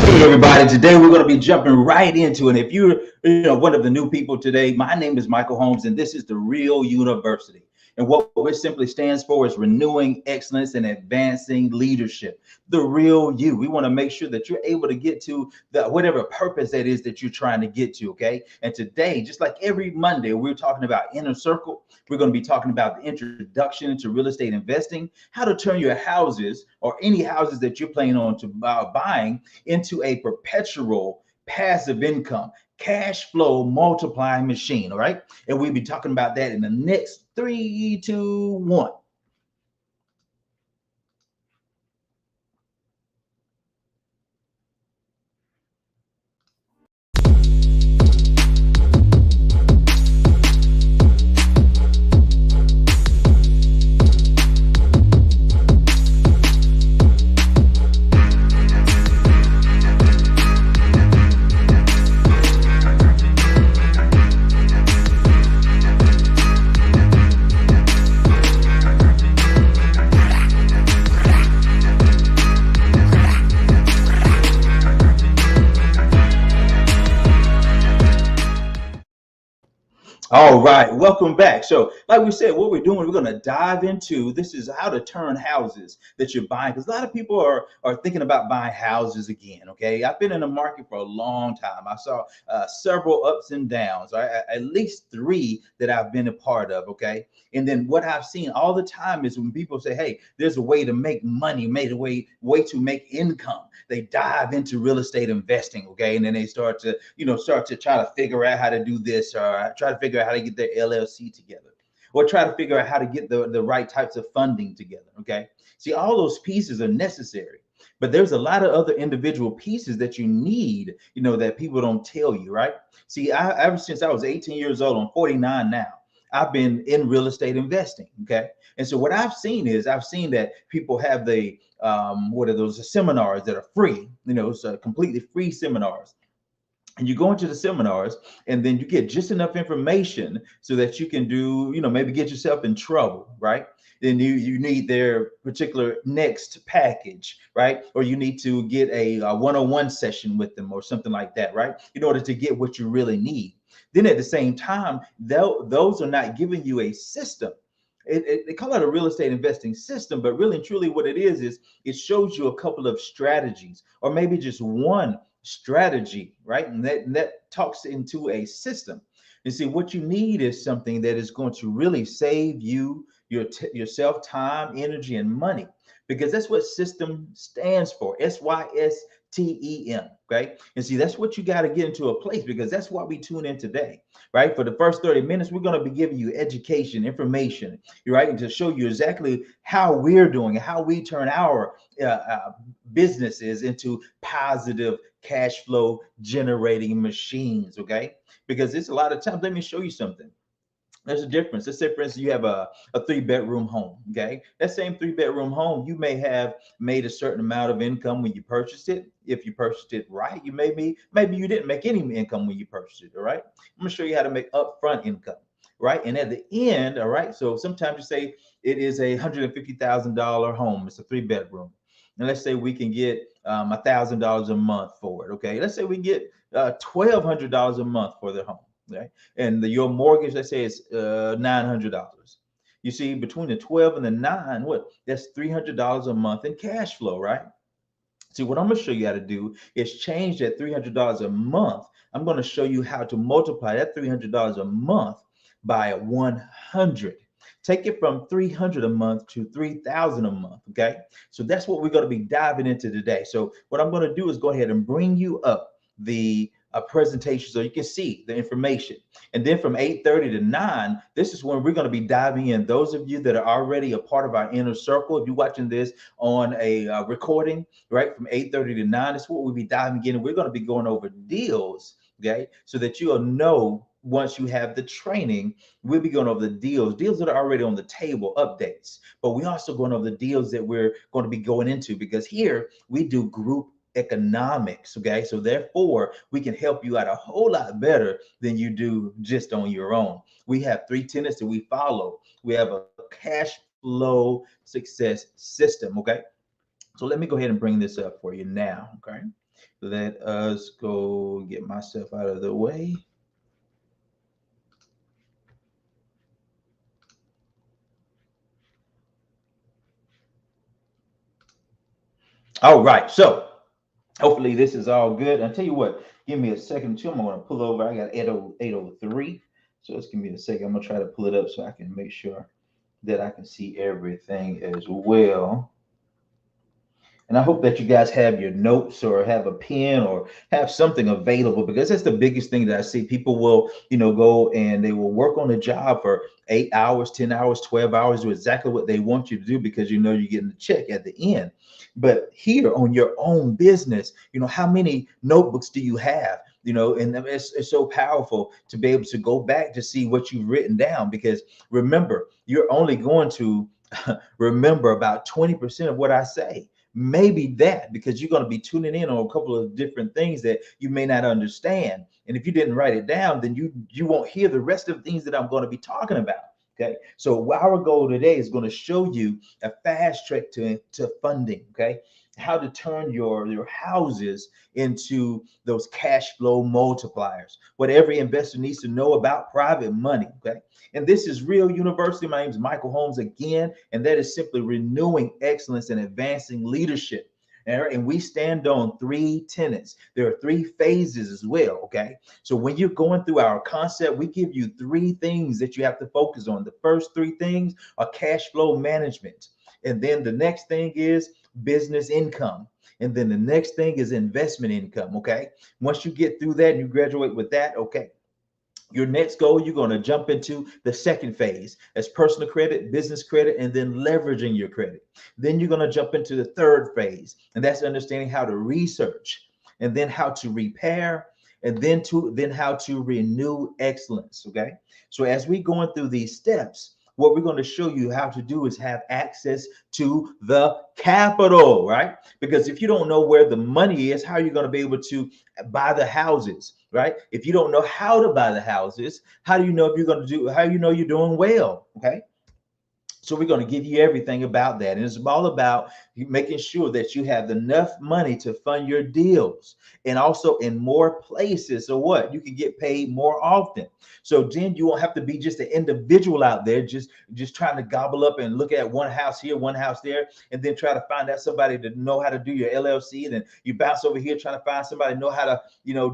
Hey everybody, today we're going to be jumping right into it. If you're one of the new people today, my name is Michael Holmes and this is the Real University. And what it simply stands for is renewing excellence and advancing leadership. The real you. We want to make sure that you're able to get to the whatever purpose that is that you're trying to get to. Okay. And today, just like every Monday, we're talking about inner circle. We're going to be talking about the introduction to real estate investing, how to turn your houses or any houses that you're planning on to buying into a perpetual passive income cash flow multiplying machine. All right. And we'll be talking about that in the next 3, 2, 1. All right, welcome back. So, like we said, what we're doing, we're going to dive into this is how to turn houses that you're buying because a lot of people are thinking about buying houses again. Okay, I've been in the market for a long time. I saw several ups and downs, right? At least 3 that I've been a part of. Okay, and then what I've seen all the time is when people say, "Hey, there's a way to make money, made a way to make income." They dive into real estate investing. Okay, and then they start to try to figure out how to do this or try to figure out how to get their LLC together or try to figure out how to get the right types of funding together. Okay. See, all those pieces are necessary, but there's a lot of other individual pieces that you need, that people don't tell you, right? See, ever since I was 18 years old, I'm 49 now. I've been in real estate investing. Okay. And so what I've seen is I've seen that people have the what are those seminars that are free, so completely free seminars, and you go into the seminars and then you get just enough information so that you can do, maybe get yourself in trouble, right? Then you need their particular next package, right? Or you need to get a one-on-one session with them or something like that, right? In order to get what you really need. Then at the same time, those are not giving you a system. They call it a real estate investing system, but really and truly what it is it shows you a couple of strategies or maybe just one strategy, right? And that talks into a system. And see, what you need is something that is going to really save you yourself time, energy, and money, because that's what system stands for. SYSTEM. Okay. And see, that's what you got to get into a place, because that's why we tune in today, right? For the first 30 minutes, we're going to be giving you education, information, right? And to show you exactly how we're doing and how we turn our businesses into positive cash flow generating machines. Okay. Because it's a lot of times, let me show you something. There's a difference. Let's say, for instance, you have a 3-bedroom home. Okay. That same 3-bedroom home, you may have made a certain amount of income when you purchased it. If you purchased it right, maybe you didn't make any income when you purchased it. All right. I'm going to show you how to make upfront income. Right. And at the end, all right. So sometimes you say it is a $150,000 home. It's a 3-bedroom. And let's say we can get $1,000 a month for it. Okay. Let's say we get $1,200 a month for the home. Right. And your mortgage, let's say, is $900. You see, between the 12 and the 9, that's $300 a month in cash flow, right? See, what I'm going to show you how to do is change that $300 a month. I'm going to show you how to multiply that $300 a month by 100. Take it from 300 a month to 3,000 a month. Okay. So that's what we're going to be diving into today. So what I'm going to do is go ahead and bring you up the presentation so you can see the information. And then from 8:30 to 9, this is when we're going to be diving in. Those of you that are already a part of our inner circle, if you're watching this on a recording, right, from 8:30 to 9, that's what we'll be diving in. And we're going to be going over deals, okay, so that you'll know once you have the training, we'll be going over the deals that are already on the table, updates. But we also going over the deals that we're going to be going into, because here we do group economics. Okay. So therefore we can help you out a whole lot better than you do just on your own. We have 3 tenets that we follow. We have a cash flow success system. Okay. So let me go ahead and bring this up for you now. Okay. Let us go get myself out of the way. All right, so hopefully this is all good. I'll tell you what, give me a second too. I'm gonna pull over. I got 803. So let's give me a second. I'm gonna try to pull it up so I can make sure that I can see everything as well. And I hope that you guys have your notes or have a pen or have something available, because that's the biggest thing that I see. People will, go and they will work on a job for 8 hours, 10 hours, 12 hours, do exactly what they want you to do because you're getting the check at the end. But here on your own business, how many notebooks do you have? And it's so powerful to be able to go back to see what you've written down, because remember, you're only going to remember about 20% of what I say, maybe that, because you're going to be tuning in on a couple of different things that you may not understand. And if you didn't write it down, then you won't hear the rest of the things that I'm going to be talking about. Okay, so our goal today is going to show you a fast track to funding. Okay, how to turn your houses into those cash flow multipliers, what every investor needs to know about private money. Okay, and this is Real University. My name is Michael Holmes again, and that is simply renewing excellence and advancing leadership. And we stand on three tenets. There are three phases as well. Okay. So when you're going through our concept, we give you three things that you have to focus on. The first three things are cash flow management. And then the next thing is business income. And then the next thing is investment income. Okay. Once you get through that and you graduate with that, okay, your next goal, you're going to jump into the second phase as personal credit, business credit, and then leveraging your credit. Then you're going to jump into the third phase, and that's understanding how to research, and then how to repair, and then how to renew excellence. Okay. So as we going through these steps, what we're going to show you how to do is have access to the capital, right? Because if you don't know where the money is, how are you going to be able to buy the houses, right? If you don't know how to buy the houses, how do you know if you're going to do, how do you know you're doing well? Okay. So we're going to give you everything about that. And it's all about making sure that you have enough money to fund your deals, and also in more places. So what? You can get paid more often. So then you won't have to be just an individual out there, just trying to gobble up and look at one house here, one house there, and then try to find out somebody to know how to do your LLC. And then you bounce over here trying to find somebody to know how to,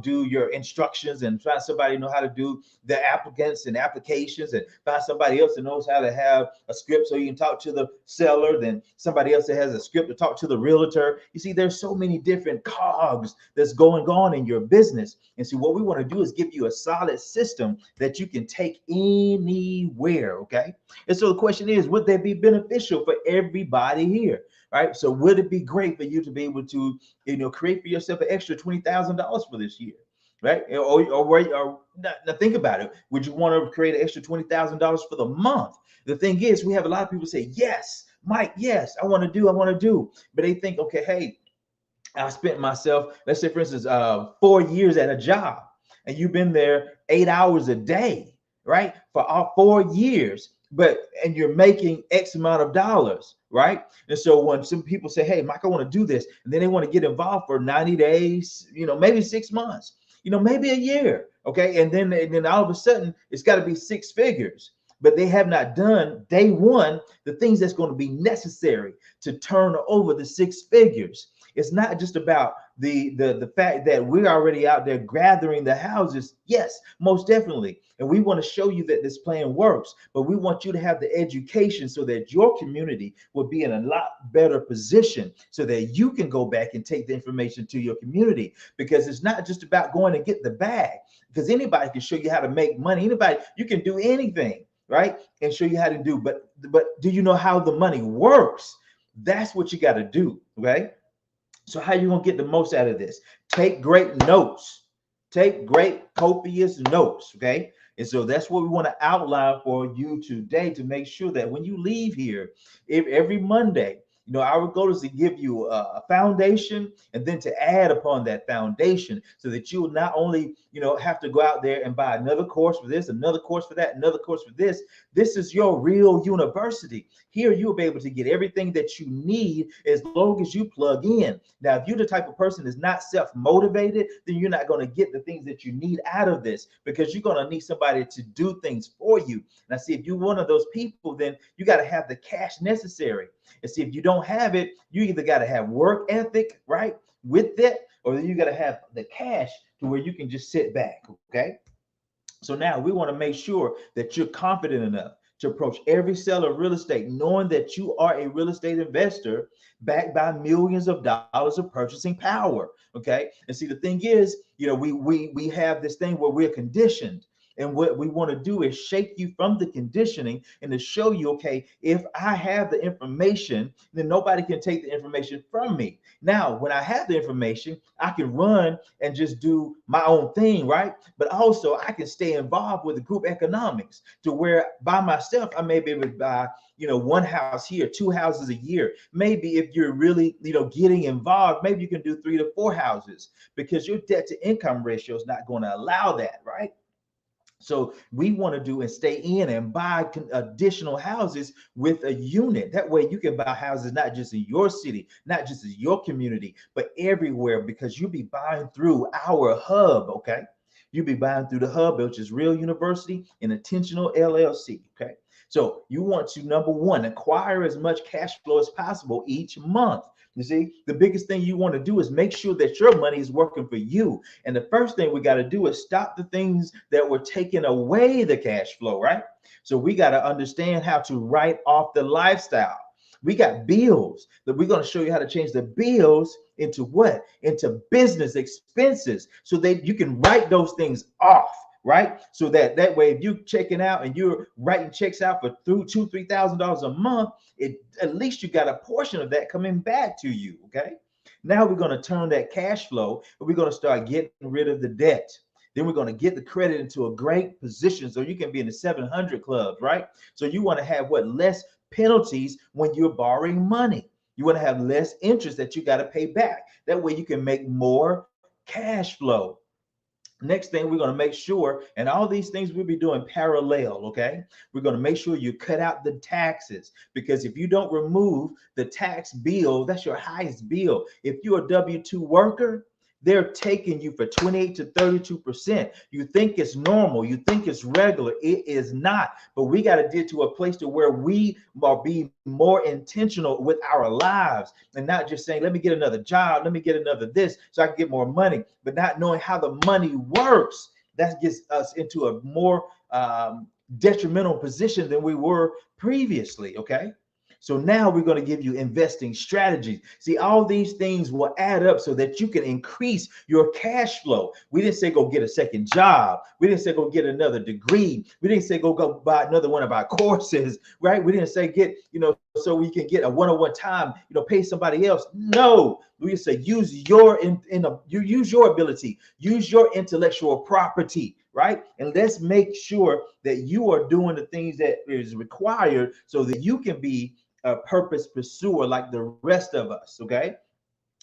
do your instructions, and find somebody to know how to do the applicants and applications, and find somebody else that knows how to have a script so you can talk to the seller, then somebody else that has a script to talk to the realtor. You see, there's so many different cogs that's going on in your business. And so what we want to do is give you a solid system that you can take anywhere. Okay. And so the question is, would that be beneficial for everybody here? Right. So would it be great for you to be able to, create for yourself an extra $20,000 for this year? Right? Or now think about it. Would you want to create an extra $20,000 for the month? The thing is, we have a lot of people say, yes, Mike, yes, I want to do. But they think, okay, hey, I spent myself, let's say, for instance, 4 years at a job, and you've been there 8 hours a day, right? For all 4 years, and you're making X amount of dollars, right? And so when some people say, hey, Mike, I want to do this, and then they want to get involved for 90 days, maybe 6 months, maybe a year, okay? And then all of a sudden, it's got to be six figures, but they have not done day one the things that's going to be necessary to turn over the six figures. It's not just about the fact that we're already out there gathering the houses. Yes, most definitely. And we want to show you that this plan works, but we want you to have the education so that your community will be in a lot better position so that you can go back and take the information to your community. Because it's not just about going to get the bag, because anybody can show you how to make money. Anybody, you can do anything, right? And show you how to do, but do you know how the money works? That's what you got to do, right? So how you gonna get the most out of this? Take great notes. Take great copious notes, okay? And so that's what we want to outline for you today, to make sure that when you leave here, every Monday, our goal is to give you a foundation and then to add upon that foundation so that you'll not only, have to go out there and buy another course for this, another course for that, another course for this. This is your real university. Here you'll be able to get everything that you need as long as you plug in. Now, if you're the type of person that's not self-motivated, then you're not going to get the things that you need out of this, because you're going to need somebody to do things for you. Now, see, if you're one of those people, then you got to have the cash necessary. And see, if you don't have it, you either got to have work ethic, right, with that, or then you got to have the cash to where you can just sit back. Okay. So now we want to make sure that you're confident enough to approach every seller of real estate, knowing that you are a real estate investor backed by millions of dollars of purchasing power. Okay. And see, the thing is, we have this thing where we're conditioned. And what we want to do is shake you from the conditioning and to show you, okay, if I have the information, then nobody can take the information from me. Now, when I have the information, I can run and just do my own thing, right? But also I can stay involved with the group economics to where by myself, I may be able to buy, one house here, two houses a year. Maybe if you're really, getting involved, maybe you can do 3 to 4 houses, because your debt to income ratio is not going to allow that, right? So we want to do and stay in and buy additional houses with a unit. That way you can buy houses not just in your city, not just in your community, but everywhere, because you'll be buying through our hub. Okay. You'll be buying through the hub, which is Real University and Intentional LLC. Okay. So you want to, number one, acquire as much cash flow as possible each month. You see, the biggest thing you want to do is make sure that your money is working for you. And the first thing we got to do is stop the things that were taking away the cash flow, right? So we got to understand how to write off the lifestyle. We got bills that we're going to show you how to change the bills into what? Into business expenses, so that you can write those things off. Right. So that way, if you're checking out and you're writing checks out for $2,000-3,000 a month, at least you got a portion of that coming back to you. Okay. Now we're going to turn that cash flow and we're going to start getting rid of the debt. Then we're going to get the credit into a great position so you can be in the 700 club. Right. So you want to have less penalties when you're borrowing money. You want to have less interest that you got to pay back. That way you can make more cash flow. Next thing, we're going to make sure, and all these things we'll be doing parallel, okay? We're going to make sure you cut out the taxes, because if you don't remove the tax bill, that's your highest bill. If you're a W-2 worker, they're taking you for 28 to 32%. You think it's normal. You think it's regular. It is not. But we got to get to a place to where we are being more intentional with our lives and not just saying, let me get another job. Let me get another this so I can get more money, but not knowing how the money works. That gets us into a more detrimental position than we were previously. Okay. So now we're going to give you investing strategies. See, all these things will add up so that you can increase your cash flow. We didn't say go get a second job. We didn't say go get another degree. We didn't say go buy another one of our courses, right? We didn't say get, so we can get a one-on-one time, pay somebody else. No, we just say use your use your ability, use your intellectual property. Right. And let's make sure that you are doing the things that is required so that you can be a purpose pursuer like the rest of us. Okay.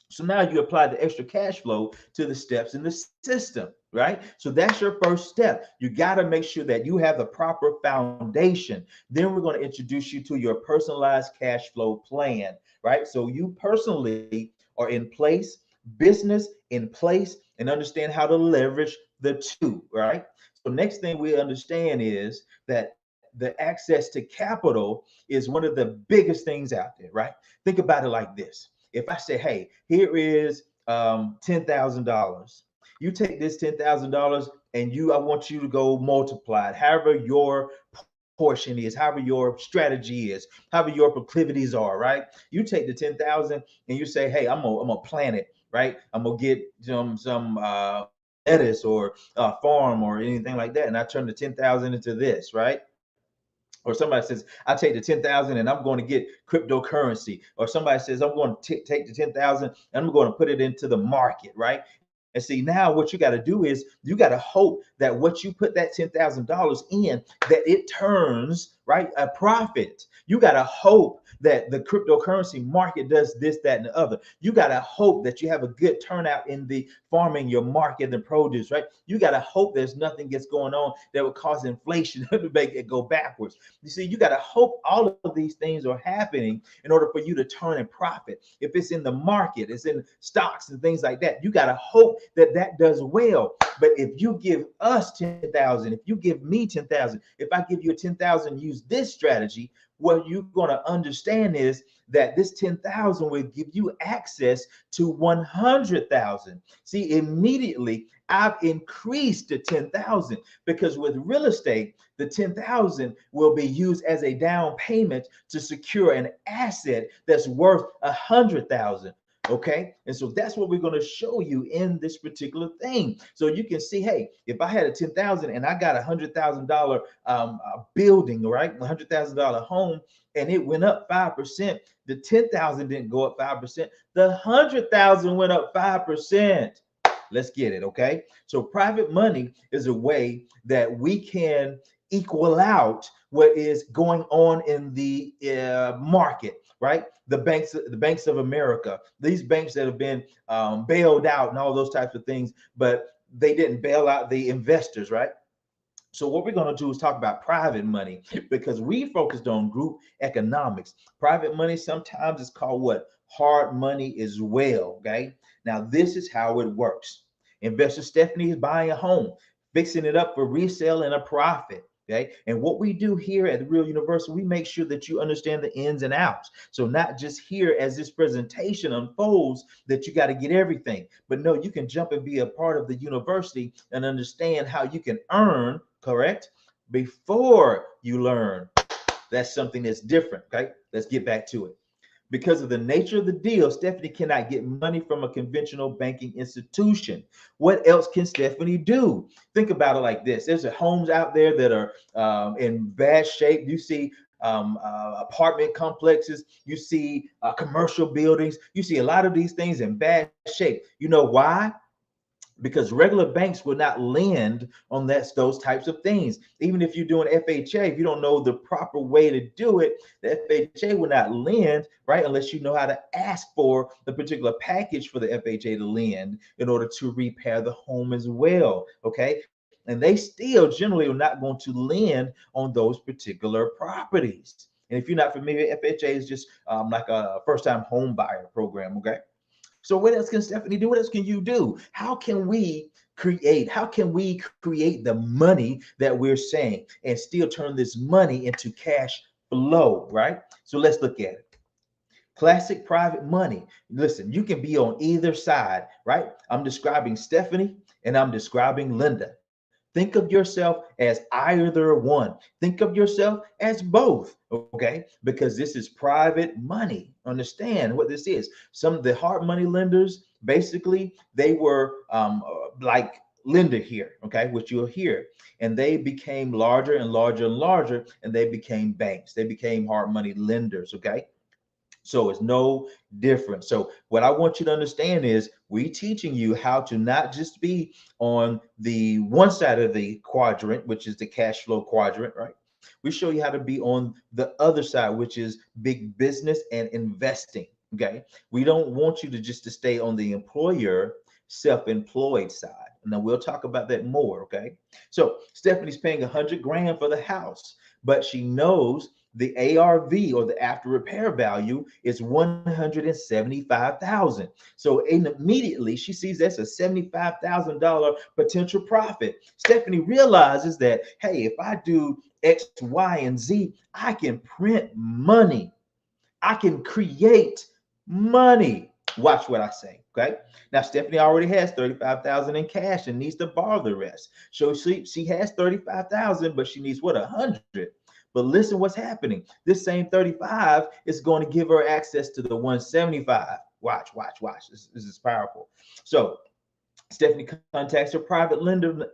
So now you apply the extra cash flow to the steps in the system, right? So that's your first step. You got to make sure that you have the proper foundation. Then we're going to introduce you to your personalized cash flow plan, right? So you personally are in place, business in place, and understand how to leverage the two, right? So next thing we understand is that the access to capital is one of the biggest things out there, right? Think about it like this. If I say, hey, here is $10,000, you take this $10,000 and I want you to go multiply it, however your portion is, however your strategy is, however your proclivities are, right? You take the 10,000 and you say, hey, I'm gonna plant it, right? I'm gonna get some lettuce or farm or anything like that, and I turn the 10,000 into this, right? Or somebody says, I take the 10,000 and I'm going to get cryptocurrency. Or somebody says, I'm going to take the 10,000 and I'm going to put it into the market, right? And see, now what you got to do is you got to hope that what you put that $10,000 in, that it turns, right, a profit. You got to hope that the cryptocurrency market does this, that, and the other. You got to hope that you have a good turnout in the farming, your market, and produce, right? You got to hope there's nothing gets going on that would cause inflation to make it go backwards. You see, you got to hope all of these things are happening in order for you to turn and profit. If it's in the market, it's in stocks and things like that, you got to hope that that does well. But if you give us 10,000, if you give me 10,000, if I give you a 10,000, use this strategy, what you're going to understand is that this 10,000 will give you access to 100,000. See, immediately I've increased to 10,000 because with real estate, the 10,000 will be used as a down payment to secure an asset that's worth 100,000. Okay, and so that's what we're going to show you in this particular thing. So you can see, hey, if I had a 10,000 and I got $100,000 building, right, $100,000 home, and it went up 5%, the 10,000 didn't go up 5%, the 100,000 went up 5%. Let's get it. Okay, so private money is a way that we can equal out what is going on in the market, right? The banks of America, these banks that have been bailed out and all those types of things, but they didn't bail out the investors, right? So what we're going to do is talk about private money, because we focused on group economics. Private money sometimes is called what? Hard money as well. Okay. Now this is how it works. Investor Stephanie is buying a home, fixing it up for resale and a profit. Okay. And what we do here at the Real University, we make sure that you understand the ins and outs. So not just here as this presentation unfolds that you got to get everything, but no, you can jump and be a part of the university and understand how you can earn, correct, before you learn. That's something that's different. Okay. Let's get back to it. Because of the nature of the deal, Stephanie cannot get money from a conventional banking institution. What else can Stephanie do? Think about it like this. There's homes out there that are in bad shape. You see apartment complexes, you see commercial buildings, you see a lot of these things in bad shape. You know why? Because regular banks will not lend on those types of things. Even if you're doing FHA, if you don't know the proper way to do it, the FHA will not lend, right? Unless you know how to ask for the particular package for the FHA to lend in order to repair the home as well, okay? And they still generally are not going to lend on those particular properties. And if you're not familiar, FHA is just like a first-time home buyer program, okay? So what else can Stephanie do? What else can you do? How can we create the money that we're saying and still turn this money into cash flow, right? So let's look at it. Classic private money. Listen, you can be on either side, right? I'm describing Stephanie and I'm describing Linda. Think of yourself as either one. Think of yourself as both, okay? Because this is private money. Understand what this is. Some of the hard money lenders, basically, they were like lender here, okay, which you'll hear. And they became larger and larger and larger, and they became banks. They became hard money lenders, okay? So it's no different. So what I want you to understand is we teaching you how to not just be on the one side of the quadrant, which is the cash flow quadrant, right? We show you how to be on the other side, which is big business and investing. Okay. We don't want you to just to stay on the employer self-employed side. And then we'll talk about that more. Okay. So Stephanie's paying 100 grand for the house, but she knows the ARV, or the after repair value, is 175,000. So immediately she sees that's a $75,000 potential profit. Stephanie realizes that, hey, if I do X, Y, and Z, I can print money. I can create money. Watch what I say. Okay. Now Stephanie already has 35,000 in cash and needs to borrow the rest. So she has 35,000, but she needs what? 100. But listen what's happening. This same 35 is going to give her access to the 175. Watch. This is powerful. So Stephanie contacts her private lender,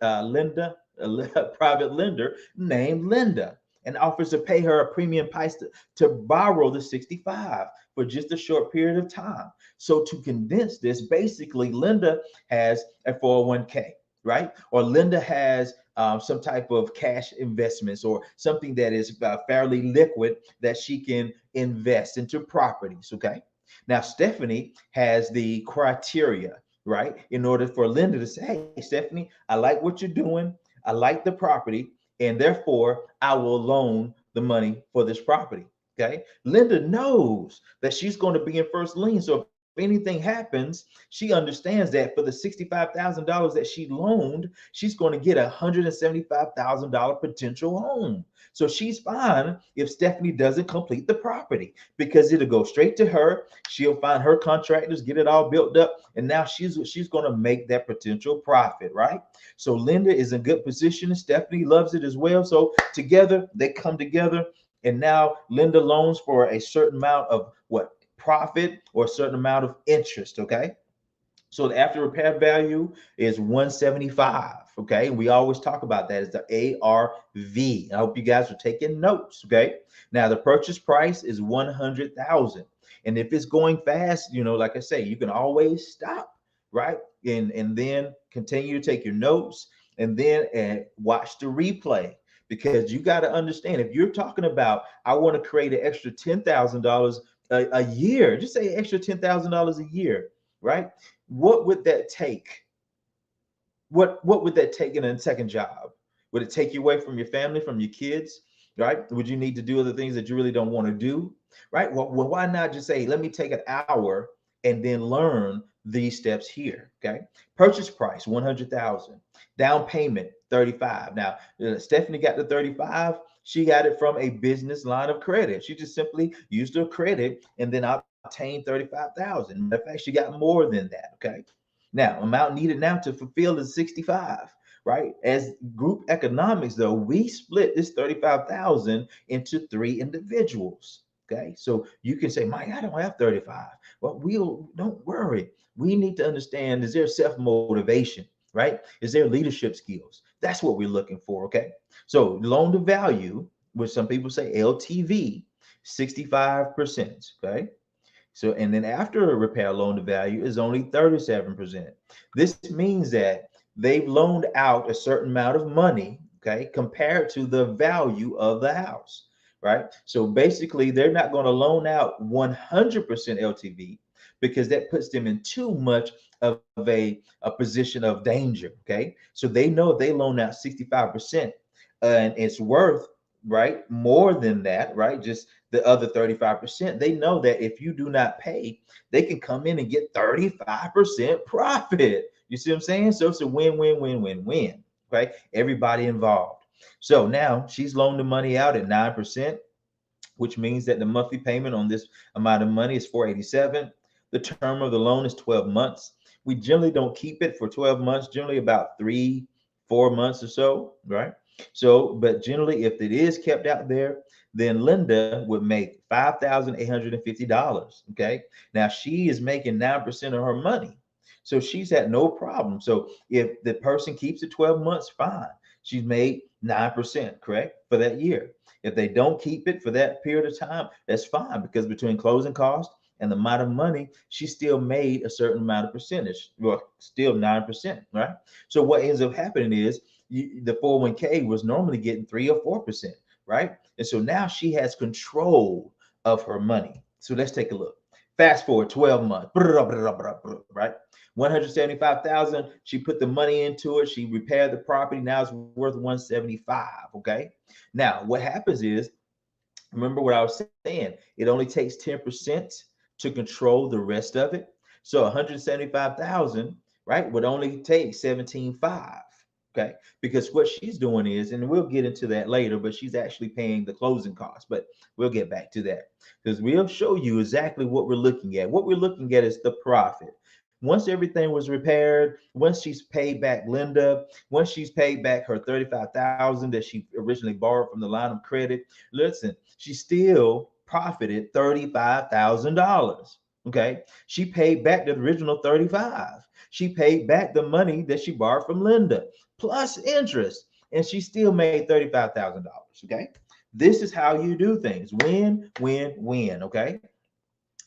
private lender named Linda. and offers to pay her a premium price to borrow the 65 for just a short period of time. So to condense this, basically Linda has a 401k, right? Or Linda has some type of cash investments or something that is fairly liquid that she can invest into properties. Okay. Now, Stephanie has the criteria, right? In order for Linda to say, hey, Stephanie, I like what you're doing. I like the property, and therefore I will loan the money for this property. Okay. Linda knows that she's going to be in first lien. So if anything happens, she understands that for the $65,000 that she loaned, she's going to get a $175,000 potential home. So she's fine if Stephanie doesn't complete the property because it'll go straight to her. She'll find her contractors, get it all built up, and now she's going to make that potential profit, right? So Linda is in good position, and Stephanie loves it as well. So together they come together, and now Linda loans for a certain amount of what? Profit or a certain amount of interest. Okay. So the after repair value is 175. Okay. And we always talk about that as the ARV. I hope you guys are taking notes. Okay. Now the purchase price is 100,000. And if it's going fast, like I say, you can always stop, right? And then continue to take your notes and then watch the replay. Because you got to understand, if you're talking about, I want to create an extra $10,000 a year, just say extra $10,000 a year, right? What would that take? What would that take in a second job? Would it take you away from your family, from your kids, right? Would you need to do other things that you really don't want to do, right? Well, why not just say, let me take an hour and then learn these steps here, okay? Purchase price, 100,000. Down payment, 35. Now, Stephanie got the 35. She got it from a business line of credit. She just simply used her credit and then obtained 35,000. Matter of fact, she got more than that, okay? Now, amount needed now to fulfill is 65, right? As group economics, though, we split this 35,000 into 3 individuals. Okay, so you can say, Mike, I don't have 35. Well, don't worry. We need to understand, is there self-motivation, right? Is there leadership skills? That's what we're looking for. Okay, so loan to value, which some people say LTV, 65%. Okay. So, and then after a repair loan to value is only 37%. This means that they've loaned out a certain amount of money, okay, compared to the value of the house, right? So basically, they're not going to loan out 100% LTV because that puts them in too much of a position of danger, okay? So they know if they loan out 65% and it's worth, right, more than that, right? Just the other 35%, they know that if you do not pay, they can come in and get 35% profit. You see what I'm saying? So it's a win. Right? Everybody involved. So now she's loaned the money out at 9%, which means that the monthly payment on this amount of money is 487. The term of the loan is 12 months. We generally don't keep it for 12 months, generally about 3-4 months or so, right? So, but generally, if it is kept out there, then Linda would make $5,850. Okay. Now she is making 9% of her money. So she's had no problem. So if the person keeps it 12 months, fine. She's made 9%, correct, for that year. If they don't keep it for that period of time, that's fine, because between closing costs and the amount of money, she still made a certain amount of percentage, well, still 9%, right? So what ends up happening is the 401k was normally getting 3 or 4%, right? And so now she has control of her money. So let's take a look. Fast forward 12 months, right? 175,000. She put the money into it. She repaired the property. Now it's worth 175. Okay. Now what happens is, remember what I was saying, it only takes 10% to control the rest of it. So 175,000, right, would only take 17.5. Okay, because what she's doing is, and we'll get into that later, but she's actually paying the closing costs. But we'll get back to that because we'll show you exactly what we're looking at. What we're looking at is the profit. Once everything was repaired, once she's paid back Linda, once she's paid back her 35,000 that she originally borrowed from the line of credit, listen, she still profited $35,000. Okay, she paid back the original 35. She paid back the money that she borrowed from Linda plus interest, and she still made $35,000. Okay, This is how you do things. Win, win, win. Okay.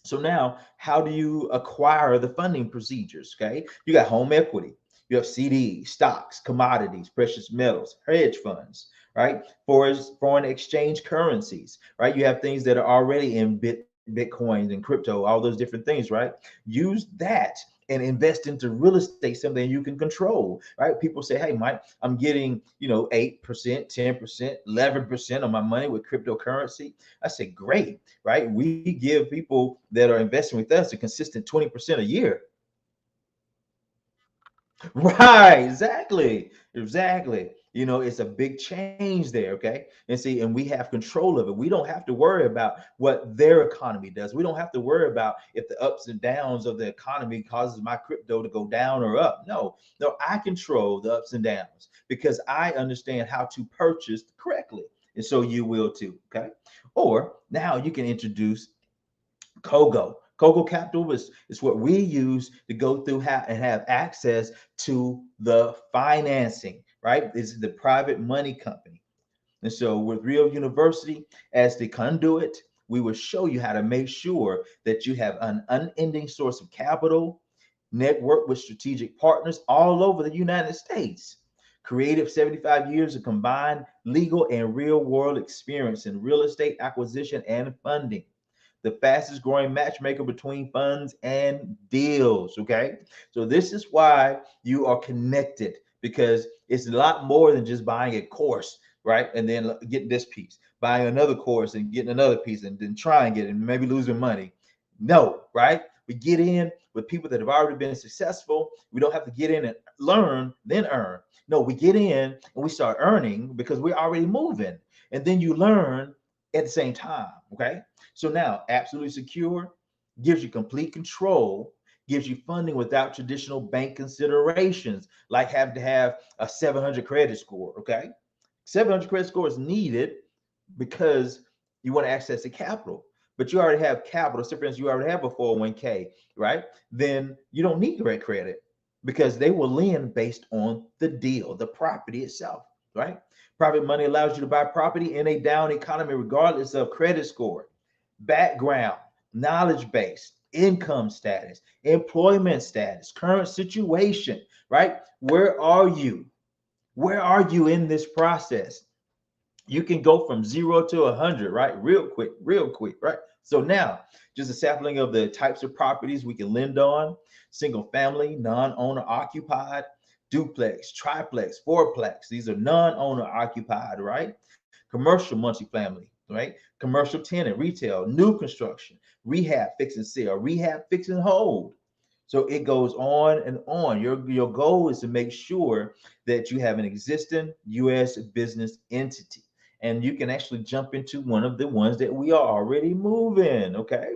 So now, how do you acquire the funding procedures? Okay, you got home equity, you have CDs, stocks, commodities, precious metals, hedge funds, right? Foreign exchange currencies, right? You have things that are already in Bitcoins and crypto, all those different things, right? Use that and invest into real estate, something you can control, right? People say, hey, Mike, I'm getting, 8%, 10%, 11% on my money with cryptocurrency. I say, great, right? We give people that are investing with us a consistent 20% a year. Right, exactly. Exactly. It's a big change there, okay? And see, and we have control of it. We don't have to worry about what their economy does. We don't have to worry about if the ups and downs of the economy causes my crypto to go down or up. No, no, I control the ups and downs because I understand how to purchase correctly. And so you will too, okay? Or now you can introduce Kogo. Kogo Capital is what we use to go through and have access to the financing, right? This is the private money company. And so with Real University as the conduit, we will show you how to make sure that you have an unending source of capital, network with strategic partners all over the United States. Creative 75 years of combined legal and real world experience in real estate acquisition and funding, the fastest growing matchmaker between funds and deals. Okay. So this is why you are connected, because it's a lot more than just buying a course, right? And then getting this piece, buying another course and getting another piece and then trying it and maybe losing money. No, right? We get in with people that have already been successful. We don't have to get in and learn, then earn. No, we get in and we start earning because we're already moving. And then you learn at the same time. Okay. So now, absolutely secure gives you complete control, gives you funding without traditional bank considerations, like having to have a 700 credit score. Okay. 700 credit score is needed because you want to access the capital, but you already have capital. So, for instance, you already have a 401k, right? Then you don't need direct credit because they will lend based on the deal, the property itself, right? Private money allows you to buy property in a down economy, regardless of credit score, background, knowledge base, income status, employment status, current situation, right? Where are you? Where are you in this process? You can go from 0 to 100, right? Real quick, right? So now, just a sampling of the types of properties we can lend on: single family, non-owner occupied, duplex, triplex, fourplex. These are non-owner occupied, right? Commercial multifamily, right? Commercial tenant, retail, new construction, rehab, fix and sell, rehab, fix and hold. So it goes on and on. Your goal is to make sure that you have an existing U.S. business entity, and you can actually jump into one of the ones that we are already moving. Okay.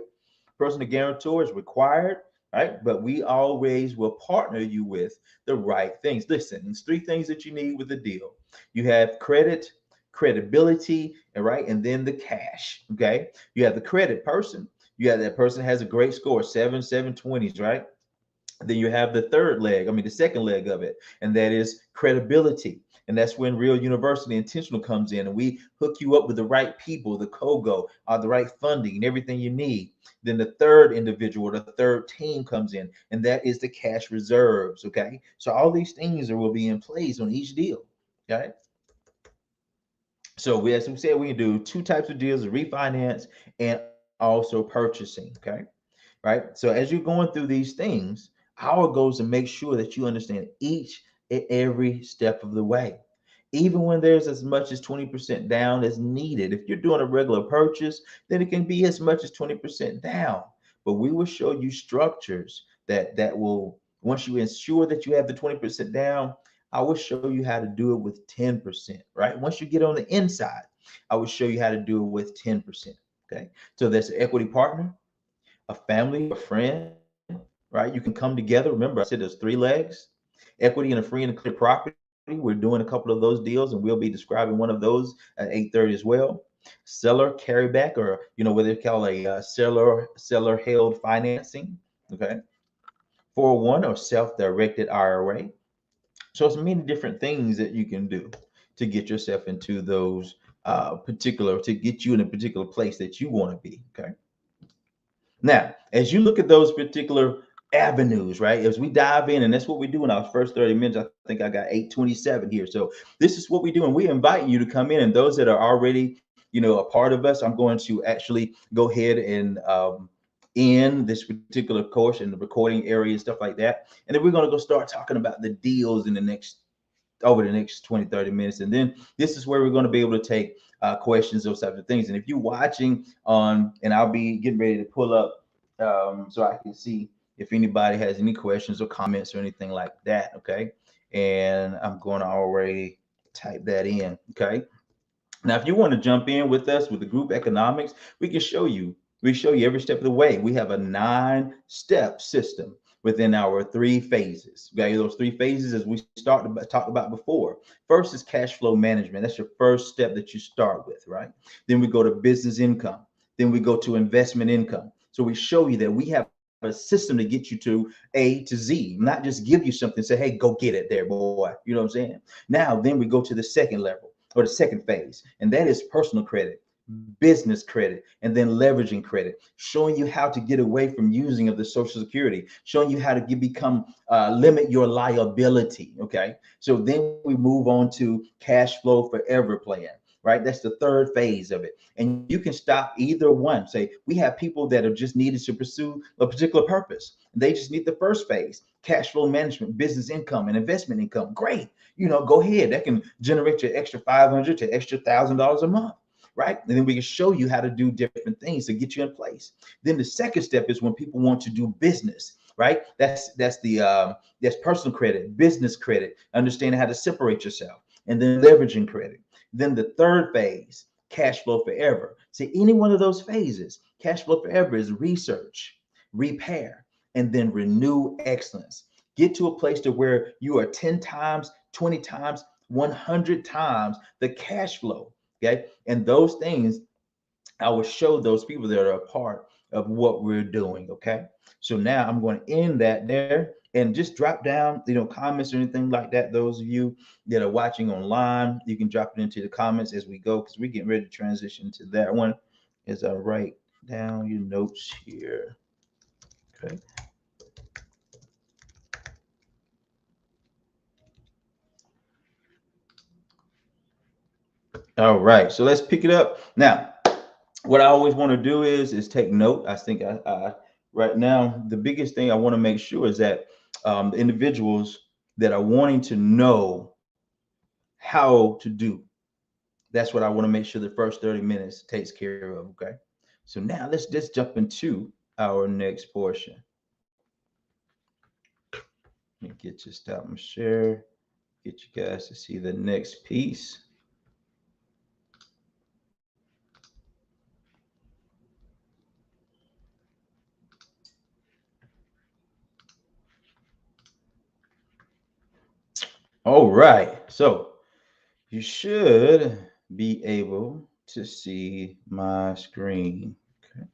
Personal guarantor is required, right? But we always will partner you with the right things. Listen, there's three things that you need with the deal. You have credit, credibility, and right, and then the cash. Okay. You have the credit person. You have that person has a great score, 720s, right? Then you have the third leg, the second leg of it, and that is credibility. And that's when Real University Intentional comes in, and we hook you up with the right people, the Kogo, the right funding, and everything you need. Then the third individual, the third team comes in, and that is the cash reserves. Okay. So all these things will be in place on each deal. Okay. So as we said, we can do two types of deals: refinance and also purchasing. Okay. Right. So as you're going through these things, our goal is to make sure that you understand each and every step of the way, even when there's as much as 20% down as needed. If you're doing a regular purchase, then it can be as much as 20% down. But we will show you structures that will, once you ensure that you have the 20% down, I will show you how to do it with 10%, right? Once you get on the inside, I will show you how to do it with 10%. Okay. So that's an equity partner, a family, a friend, right? You can come together. Remember, I said there's three legs: equity and a free and clear property. We're doing a couple of those deals, and we'll be describing one of those at 8:30 as well. Seller carryback, or what they call a seller held financing. Okay. 401 or self-directed IRA. So it's many different things that you can do to get yourself into those particular to get you in a particular place that you want to be. Okay. Now, as you look at those particular avenues, right? As we dive in, and that's what we do in our first 30 minutes. I think I got 8:27 here. So this is what we do, and we invite you to come in. And those that are already, a part of us, I'm going to actually go ahead and end this particular course in the recording area and stuff like that. And then we're going to go start talking about the deals in the next over the next 20-30 minutes, and then this is where we're going to be able to take questions, those types of things. And if you're watching on, and I'll be getting ready to pull up so I can see if anybody has any questions or comments or anything like that. Okay, and I'm going to already type that in. Okay, now if you want to jump in with us with the group economics, we can show you. We show you every step of the way. We have a 9-step system within our 3 phases. Okay, those 3 phases, as we talked about before. First is cash flow management. That's your first step that you start with, right? Then we go to business income. Then we go to investment income. So we show you that we have a system to get you to A to Z, not just give you something, say, hey, go get it there, boy. You know what I'm saying? Now, then we go to the second level or the second phase, and that is personal credit, business credit, and then leveraging credit, showing you how to get away from using of the Social Security, showing you how to become limit your liability. Okay, so then we move on to cash flow forever plan, right? That's the third phase of it, and you can stop either one. Say we have people that are just needed to pursue a particular purpose. They just need the first phase, cash flow management, business income, and investment income. Great, go ahead. That can generate your extra $500 to extra $1,000 a month. Right? And then we can show you how to do different things to get you in place. Then the second step is when people want to do business, right? That's personal credit, business credit, understanding how to separate yourself, and then leveraging credit. Then the third phase, cash flow forever. See, any one of those phases, cash flow forever is research, repair, and then renew excellence. Get to a place to where you are 10 times, 20 times, 100 times the cash flow. Okay, and those things I will show those people that are a part of what we're doing. Okay, so now I'm going to end that there and just drop down, comments or anything like that. Those of you that are watching online, you can drop it into the comments as we go, because we're getting ready to transition to that one as I write down your notes here. Okay. All right, so let's pick it up now. What I always want to do is take note. I think I right now the biggest thing I want to make sure is that the individuals that are wanting to know how to do, that's what I want to make sure the first 30 minutes takes care of. Okay, so now let's just jump into our next portion. Let me get you stop and share, get you guys to see the next piece. All right, so you should be able to see my screen. Okay,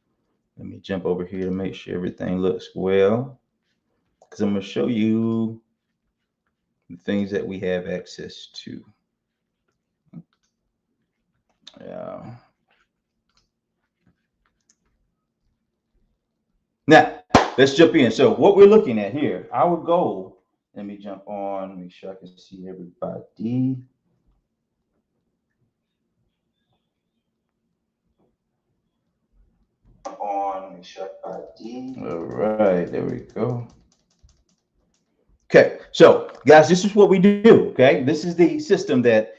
let me jump over here to make sure everything looks well, because I'm going to show you the things that we have access to. Yeah. Now, let's jump in. So what we're looking at here, our goal, let me jump on, make sure I can see everybody. Make sure everybody. All right, there we go. Okay, so guys, this is what we do. Okay, this is the system that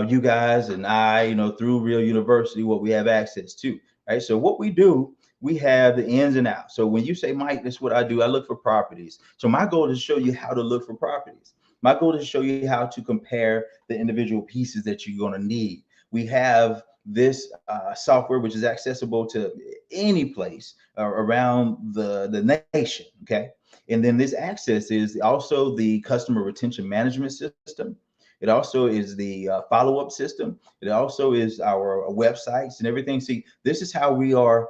you guys and I, through Real University, what we have access to. Right. So what we do, we have the ins and outs. So when you say, Mike, this is what I do. I look for properties. So my goal is to show you how to look for properties. My goal is to show you how to compare the individual pieces that you're going to need. We have this software, which is accessible to any place around the nation. Okay. And then this access is also the customer retention management system. It also is the follow-up system. It also is our websites and everything. See, this is how we are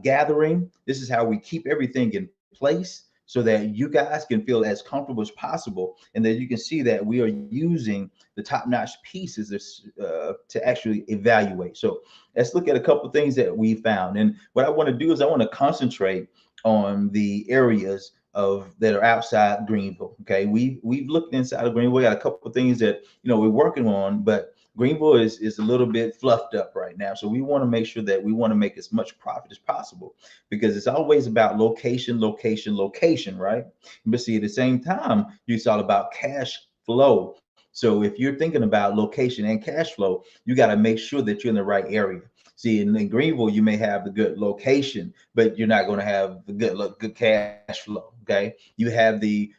gathering. This is how we keep everything in place so that you guys can feel as comfortable as possible, and that you can see that we are using the top-notch pieces to actually evaluate. So let's look at a couple of things that we found. And what I want to do is I want to concentrate on the areas of that are outside Greenville. Okay, we've looked inside of Greenville. We got a couple of things that we're working on, but Greenville is a little bit fluffed up right now. So we want to make sure that we want to make as much profit as possible, because it's always about location, location, location, right? But see, at the same time, it's all about cash flow. So if you're thinking about location and cash flow, you got to make sure that you're in the right area. See, in Greenville, you may have the good location, but you're not going to have the good cash flow. Okay, you have the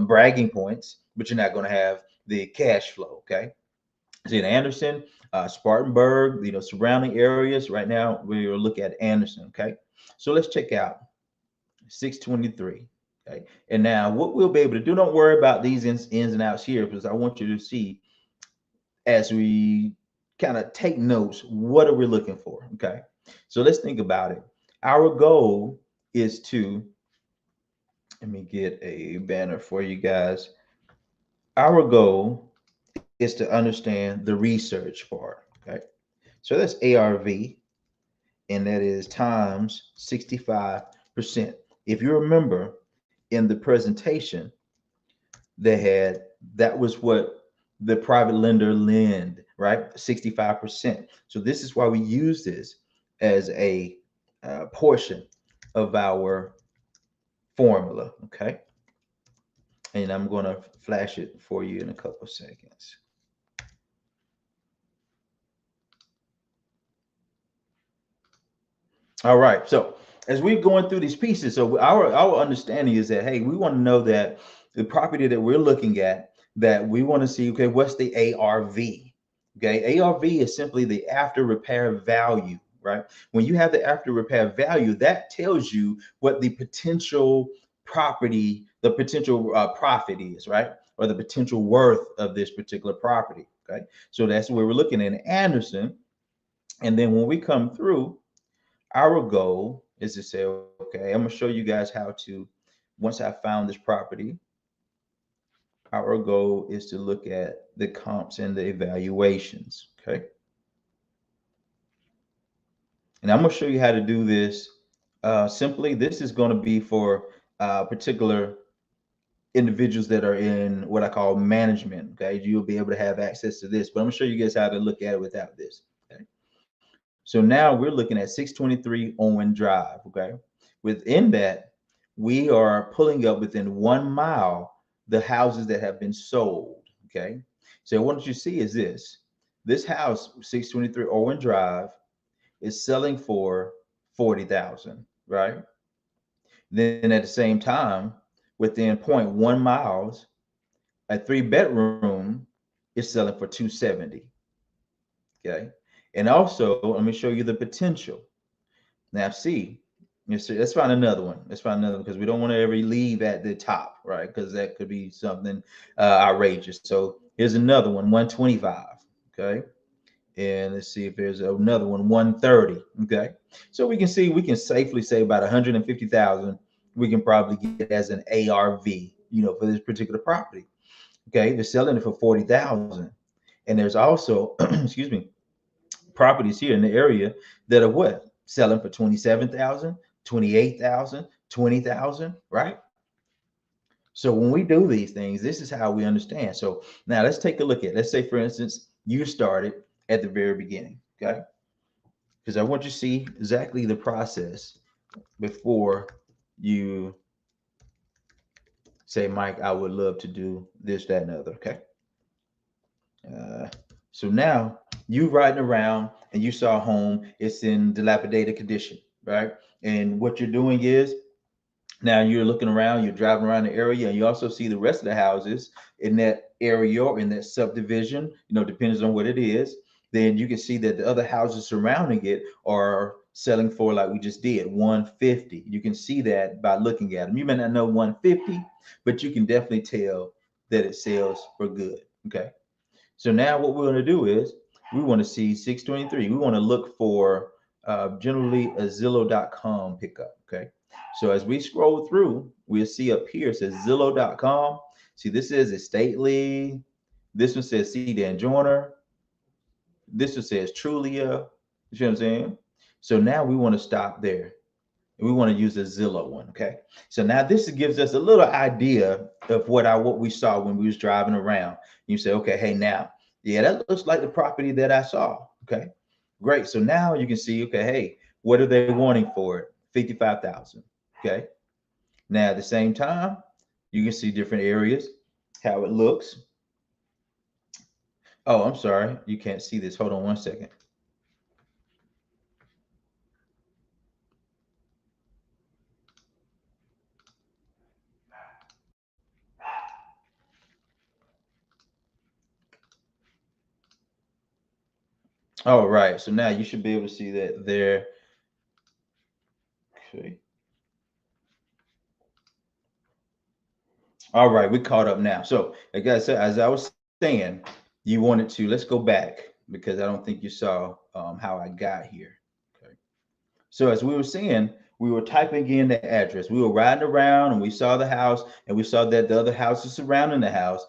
bragging points, but you're not going to have the cash flow. Okay, see, in Anderson, Spartanburg, surrounding areas. Right now, we're going to look at Anderson. Okay, so let's check out 623. Okay, and now what we'll be able to do, don't worry about these ins and outs here, because I want you to see as we kind of take notes, what are we looking for? Okay, so let's think about it. Our goal is to, let me get a banner for you guys. Our goal is to understand the research part. Okay, so that's ARV, and that is times 65%. If you remember in the presentation, that was what the private lender lend, right? 65%. So this is why we use this as a portion of our formula. Okay, and I'm going to flash it for you in a couple of seconds. All right, so as we're going through these pieces, so our understanding is that, hey, we want to know that the property that we're looking at, that we want to see, okay, what's the ARV? Okay, ARV is simply the after repair value, right? When you have the after repair value, that tells you what the potential property, the potential profit is, right? Or the potential worth of this particular property. Okay, so that's where we're looking at Anderson. And then when we come through, our goal is to say, okay, I'm going to show you guys how to, once I found this property, our goal is to look at the comps and the evaluations. Okay, and I'm going to show you how to do this. Simply, this is going to be for particular individuals that are in what I call management. Okay, you'll be able to have access to this, but I'm going to show you guys how to look at it without this. Okay, so now we're looking at 623 Owen Drive. Okay, within that, we are pulling up within 1 mile the houses that have been sold. Okay, so what you see is this house, 623 Owen Drive, is selling for 40,000, right? Then at the same time, within 0.1 miles, a 3-bedroom is selling for 270. Okay, and also let me show you the potential. Now see, let's find another one. Let's find another one, because we don't want to ever leave at the top, right? Because that could be something outrageous. So here's another one, 125. Okay, and let's see if there's another one, 130. Okay, so we can see, we can safely say about 150,000 we can probably get as an ARV, for this particular property. Okay, they're selling it for 40,000, and there's also excuse me, properties here in the area that are what, selling for 27,000, 28,000, 20,000, right? So when we do these things, this is how we understand. So now let's take a look at, let's say for instance, you started at the very beginning. Okay, because I want you to see exactly the process before you say, Mike, I would love to do this, that, and other. Okay, so now you riding around and you saw a home, it's in dilapidated condition, right? And what you're doing is, now you're looking around, you're driving around the area, and you also see the rest of the houses in that area or in that subdivision, depends on what it is. Then you can see that the other houses surrounding it are selling for, like we just did, 150. You can see that by looking at them. You may not know 150, but you can definitely tell that it sells for good. Okay, so now what we're going to do is we want to see 623. We want to look for generally a Zillow.com pickup. Okay, So as we scroll through, we'll see up here it says Zillow.com. See, this is Estately. This one says C. Dan Joyner. This one says Trulia. You see what I'm saying? So now we want to stop there. We want to use the Zillow one. Okay. So now this gives us a little idea of what we saw when we was driving around. You say, okay, hey, now, yeah, that looks like the property that I saw. Okay, great. So now you can see, okay, hey, what are they wanting for it? 55,000. Okay. Now at the same time, you can see different areas, how it looks. Oh, I'm sorry. You can't see this. Hold on one second. All right. So now you should be able to see that there. Okay. All right. We caught up now. So like I said, as I was saying, you wanted to, let's go back because I don't think you saw how I got here. Okay. So as we were saying, we were typing in the address. We were riding around and we saw the house and we saw that the other houses surrounding the house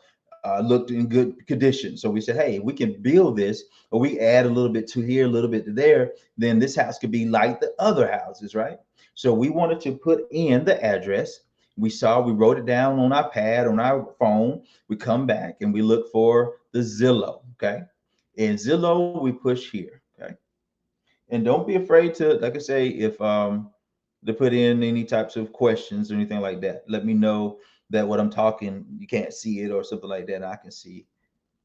looked in good condition. So we said, hey, we can build this or we add a little bit to here, a little bit to there, then this house could be like the other houses, right? So we wanted to put in the address. We wrote it down on our pad, on our phone. We come back and we look for the Zillow, okay? In Zillow, we push here, okay? And don't be afraid to, like I say, if to put in any types of questions or anything like that. Let me know that what I'm talking, you can't see it or something like that. I can see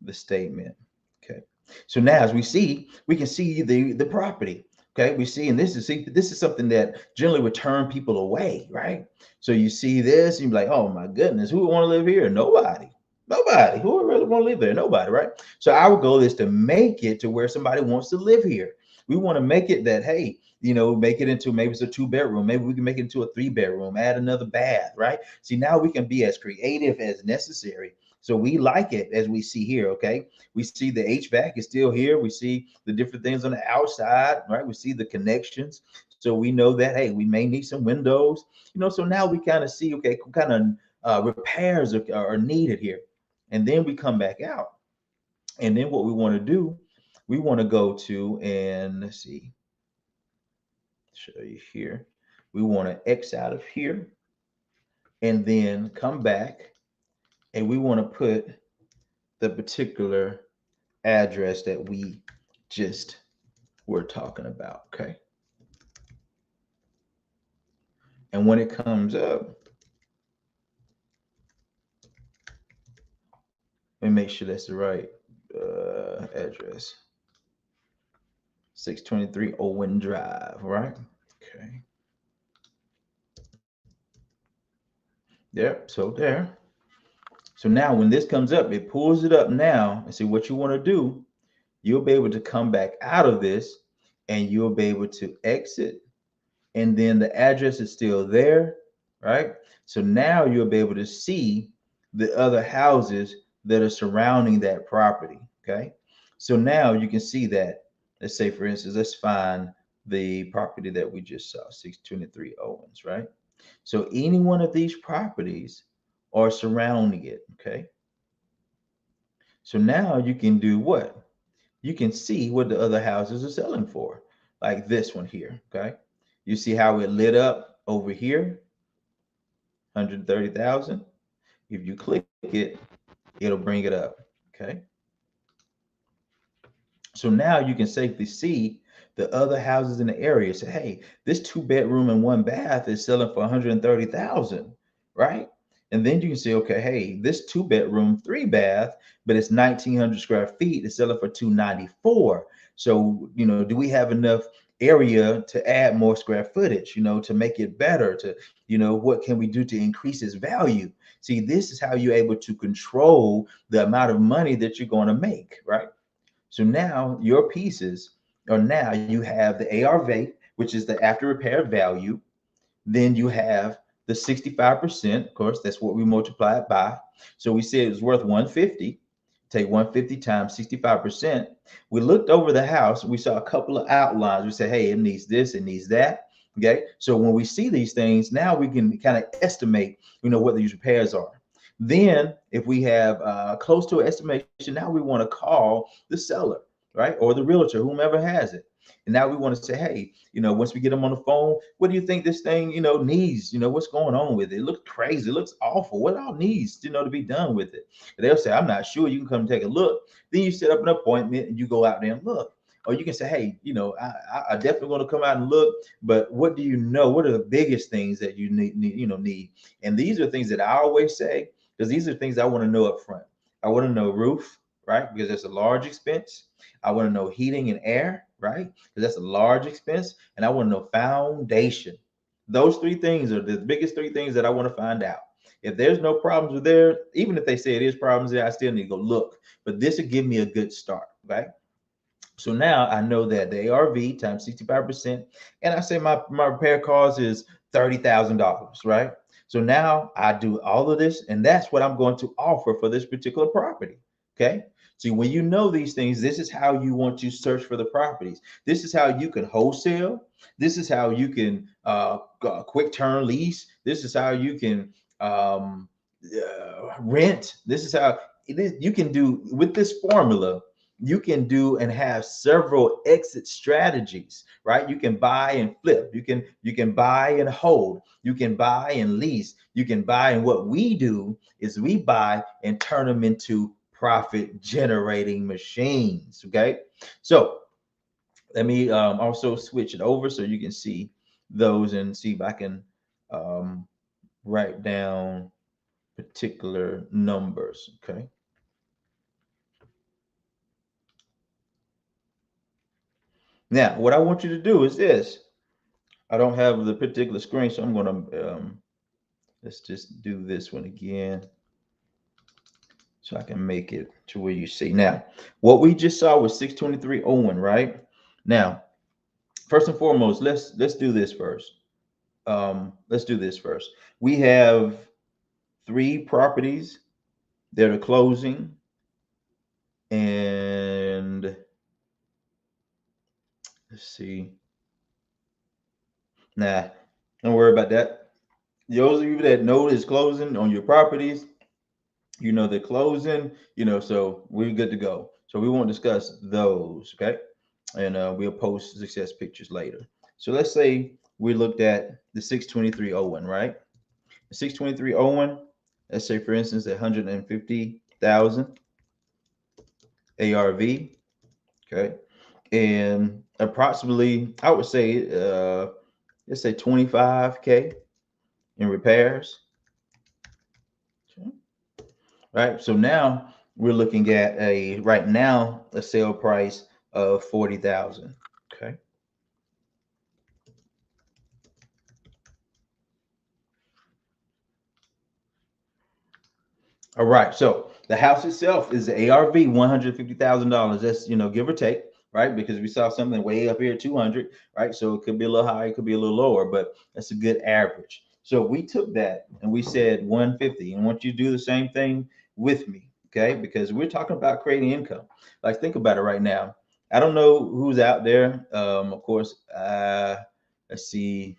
the statement. Okay. So now as we can see the property. Okay, we see, and this is something that generally would turn people away, right? So you see this, and you're like, oh my goodness, who would want to live here? Nobody. Nobody. Who would really want to live there? Nobody, right? So our goal is to make it to where somebody wants to live here. We want to make it that, hey, make it into, maybe it's a 2-bedroom. Maybe we can make it into a 3-bedroom, add another bath, right? See, now we can be as creative as necessary. So we like it as we see here, okay? We see the HVAC is still here. We see the different things on the outside, right? We see the connections. So we know that, hey, we may need some windows, so now we kind of see, okay, what kind of repairs are needed here. And then we come back out. And then what we want to do, we want to go to, and let's see, show you here. We want to X out of here and then come back and we want to put the particular address that we just were talking about. Okay. And when it comes up, let me make sure that's the right address. 623 Owen Drive, right? Okay. Yep, so there. So now when this comes up, it pulls it up now and see what you want to do. You'll be able to come back out of this and you'll be able to exit. And then the address is still there, right? So now you'll be able to see the other houses that are surrounding that property, okay? So now you can see that, let's say, for instance, let's find the property that we just saw, 623 Owens, right? So any one of these properties are surrounding it, okay? So now you can do what? You can see what the other houses are selling for, like this one here, okay? You see how it lit up over here, 130,000. If you click it, it'll bring it up, okay? So now you can safely see the other houses in the area. Say, hey, this 2-bedroom and 1 bath is selling for 130,000, right? And then you can say, okay, hey, this 2-bedroom, 3-bath, but it's 1,900 square feet, is selling for 294. So, do we have enough area to add more square footage, to make it better, to, what can we do to increase its value? See, this is how you're able to control the amount of money that you're going to make, right? So now your pieces are, now you have the ARV, which is the after repair value. Then you have the 65%. Of course, that's what we multiply it by. So we said it was worth 150. Take 150 times 65%. We looked over the house. We saw a couple of outlines. We said, hey, it needs this, it needs that. Okay, so when we see these things, now we can kind of estimate, what these repairs are. Then, if we have close to an estimation, now we want to call the seller, right, or the realtor, whomever has it. And now we want to say, hey, once we get them on the phone, what do you think this thing, needs? What's going on with it? It looks crazy. It looks awful. What all needs, to be done with it? And they'll say, I'm not sure. You can come take a look. Then you set up an appointment and you go out there and look. Or you can say, hey, I definitely want to come out and look, but what do you know? What are the biggest things that you need? And these are things that I always say, because these are things I want to know up front. I want to know roof, right? Because that's a large expense. I want to know heating and air, right? Because that's a large expense. And I want to know foundation. Those three things are the biggest three things that I want to find out. If there's no problems with there, even if they say it is problems there, I still need to go look. But this will give me a good start, right? So now I know that the ARV times 65%, and I say my repair cost is $30,000, right? So now I do all of this, and that's what I'm going to offer for this particular property. Okay. So when you know these things, this is how you want to search for the properties. This is how you can wholesale. This is how you can quick turn lease. This is how you can rent. This is how you can do with this formula. You can do and have several exit strategies, right? You can buy and flip. You can buy and hold. You can buy and lease. You can buy, and what we do is we buy and turn them into profit generating machines. Okay, so let me also switch it over so you can see those and see if I can write down particular numbers. Okay. Now, what I want you to do is this. I don't have the particular screen, so I'm going to, let's just do this one again so I can make it to where you see. Now, what we just saw was 623.01, right? Now, first and foremost, let's do this first. Let's do this first. We have 3 properties that are closing, and let's see. Nah, don't worry about that. Those of you that know it's closing on your properties, they're closing, so we're good to go. So we won't discuss those, okay? And we'll post success pictures later. So let's say we looked at the 623.01, right? The 623.01, let's say for instance 150,000 ARV, okay? And approximately, I would say, let's say 25K in repairs. Right. So now we're looking at right now a sale price of 40,000. Okay. All right. So the house itself is the ARV $150,000. That's give or take, right? Because we saw something way up here 200, right? So it could be a little higher, it could be a little lower, but that's a good average. So we took that and we said 150, and I want you to do the same thing with me, okay? Because we're talking about creating income. Like think about it right now. I don't know who's out there. Of course, let's see.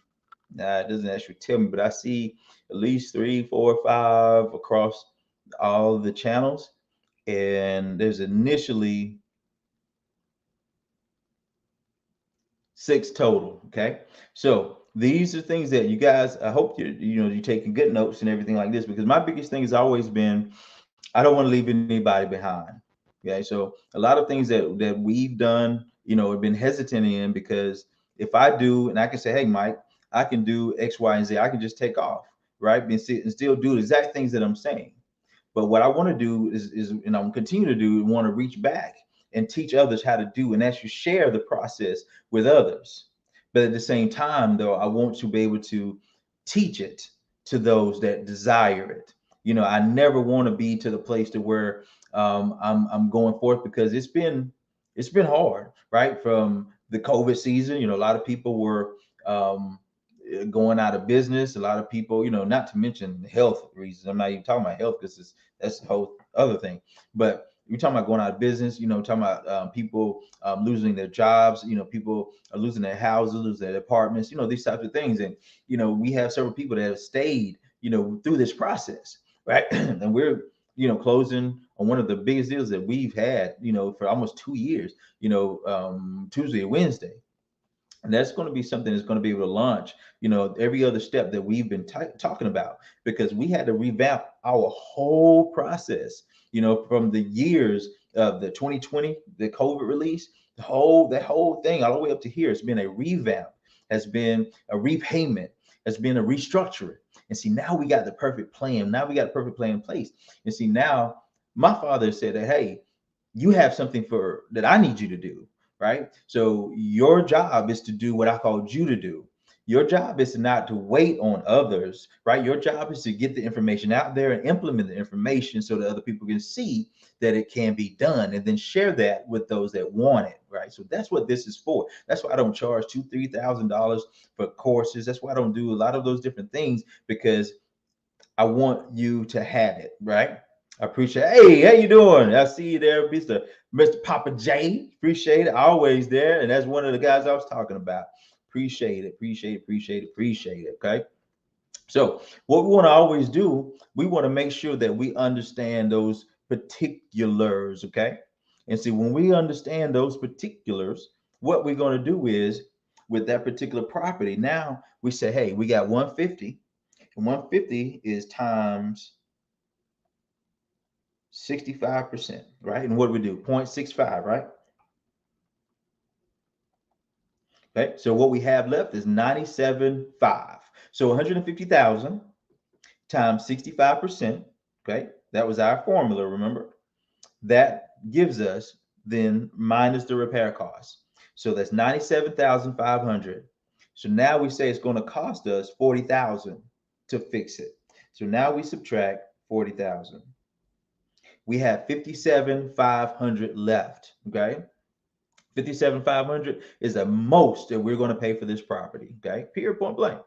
It doesn't actually tell me, but I see at least 3, 4, 5 across all the channels, and there's initially 6 total. Okay, so these are things that you guys, I hope you're taking good notes and everything like this, because my biggest thing has always been I don't want to leave anybody behind. Okay, so a lot of things that we've done, have been hesitant in, because if I do and I can say, hey Mike, I can do X, Y, and Z, I can just take off, right, and still do the exact things that I'm saying. But what I want to do is and I'm continue to do, want to reach back and teach others how to do, and actually share the process with others. But at the same time, though, I want to be able to teach it to those that desire it. I never want to be to the place to where I'm going forth, because it's been hard, right? From the COVID season, a lot of people were going out of business. A lot of people, not to mention health reasons. I'm not even talking about health, because that's a whole other thing. But we're talking about going out of business, talking about people losing their jobs, people are losing their houses, losing their apartments, these types of things. And, we have several people that have stayed, through this process, right? And we're, closing on one of the biggest deals that we've had, for almost 2 years, Tuesday and Wednesday. And that's going to be something that's going to be able to launch, every other step that we've been talking about, because we had to revamp our whole process, from the years of the 2020, the COVID release, that whole thing all the way up to here. It's been a revamp, has been a repayment, has been a restructuring. And see, now we got the perfect plan. Now we got a perfect plan in place. And see, now my father said that, hey, you have something that I need you to do. Right. So your job is to do what I called you to do. Your job is not to wait on others, right? Your job is to get the information out there and implement the information so that other people can see that it can be done, and then share that with those that want it, right? So that's what this is for. That's why I don't charge $2,000-$3,000 for courses. That's why I don't do a lot of those different things, because I want you to have it, right? I appreciate it. Hey, how you doing? I see you there, Mr. Papa J. Appreciate it. Always there. And that's one of the guys I was talking about. Appreciate it. Appreciate it. Okay. So what we want to always do, we want to make sure that we understand those particulars. Okay. And see, when we understand those particulars, what we're going to do is, with that particular property, now we say, hey, we got 150. And 150 is times 65%, right? And what do we do? 0.65, right? Okay, so what we have left is 97.5. So 150,000 times 65%, okay? That was our formula, remember? That gives us then minus the repair costs. So that's 97,500. So now we say it's going to cost us 40,000 to fix it. So now we subtract 40,000. We have 57,500 left. Okay. 57,500 is the most that we're going to pay for this property. Okay. Period, point blank.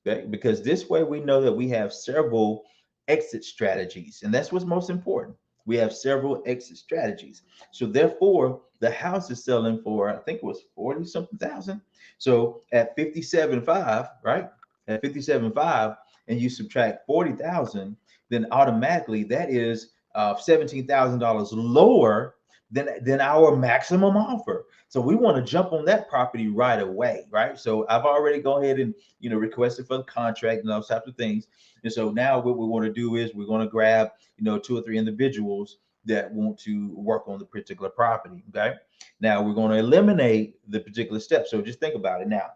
Okay. Because this way we know that we have several exit strategies. And that's what's most important. We have several exit strategies. So therefore, the house is selling for, I think it was 40 something thousand. So at 57.5, right? At 57.5, and you subtract 40,000, then automatically that is $17,000 lower than our maximum offer. So we want to jump on that property right away, right? So I've already gone ahead and requested for the contract and those types of things. And so now what we want to do is we're going to grab 2 or 3 individuals that want to work on the particular property. Okay. Now we're going to eliminate the particular step. So just think about it. Now,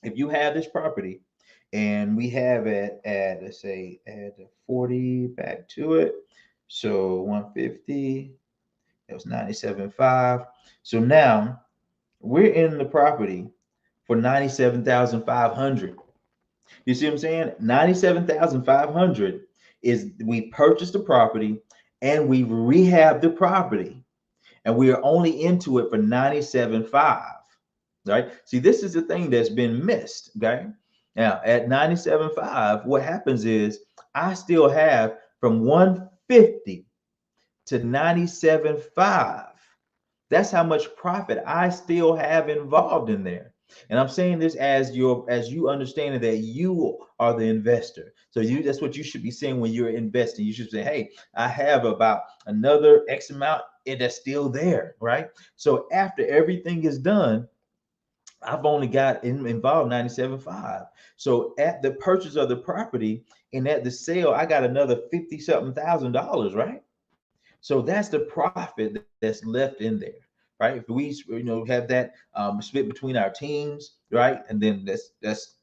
if you have this property and we have it at, let's say, add 40 back to it. So 150, that was 97.5. So now we're in the property for 97,500. You see what I'm saying? 97,500 is, we purchased the property and we rehabbed the property, and we are only into it for 97.5. Right? See, this is the thing that's been missed. Okay. Now at 97.5, what happens is I still have from 150 to 97.5. That's how much profit I still have involved in there. And I'm saying this as you understanding that you are the investor. So that's what you should be saying when you're investing. You should say, hey, I have about another X amount that's still there, right? So after everything is done, I've only got involved 97.5. So at the purchase of the property and at the sale, I got another 50 something $1,000, right? So that's the profit that's left in there, right? If we have that split between our teams, right? And then that's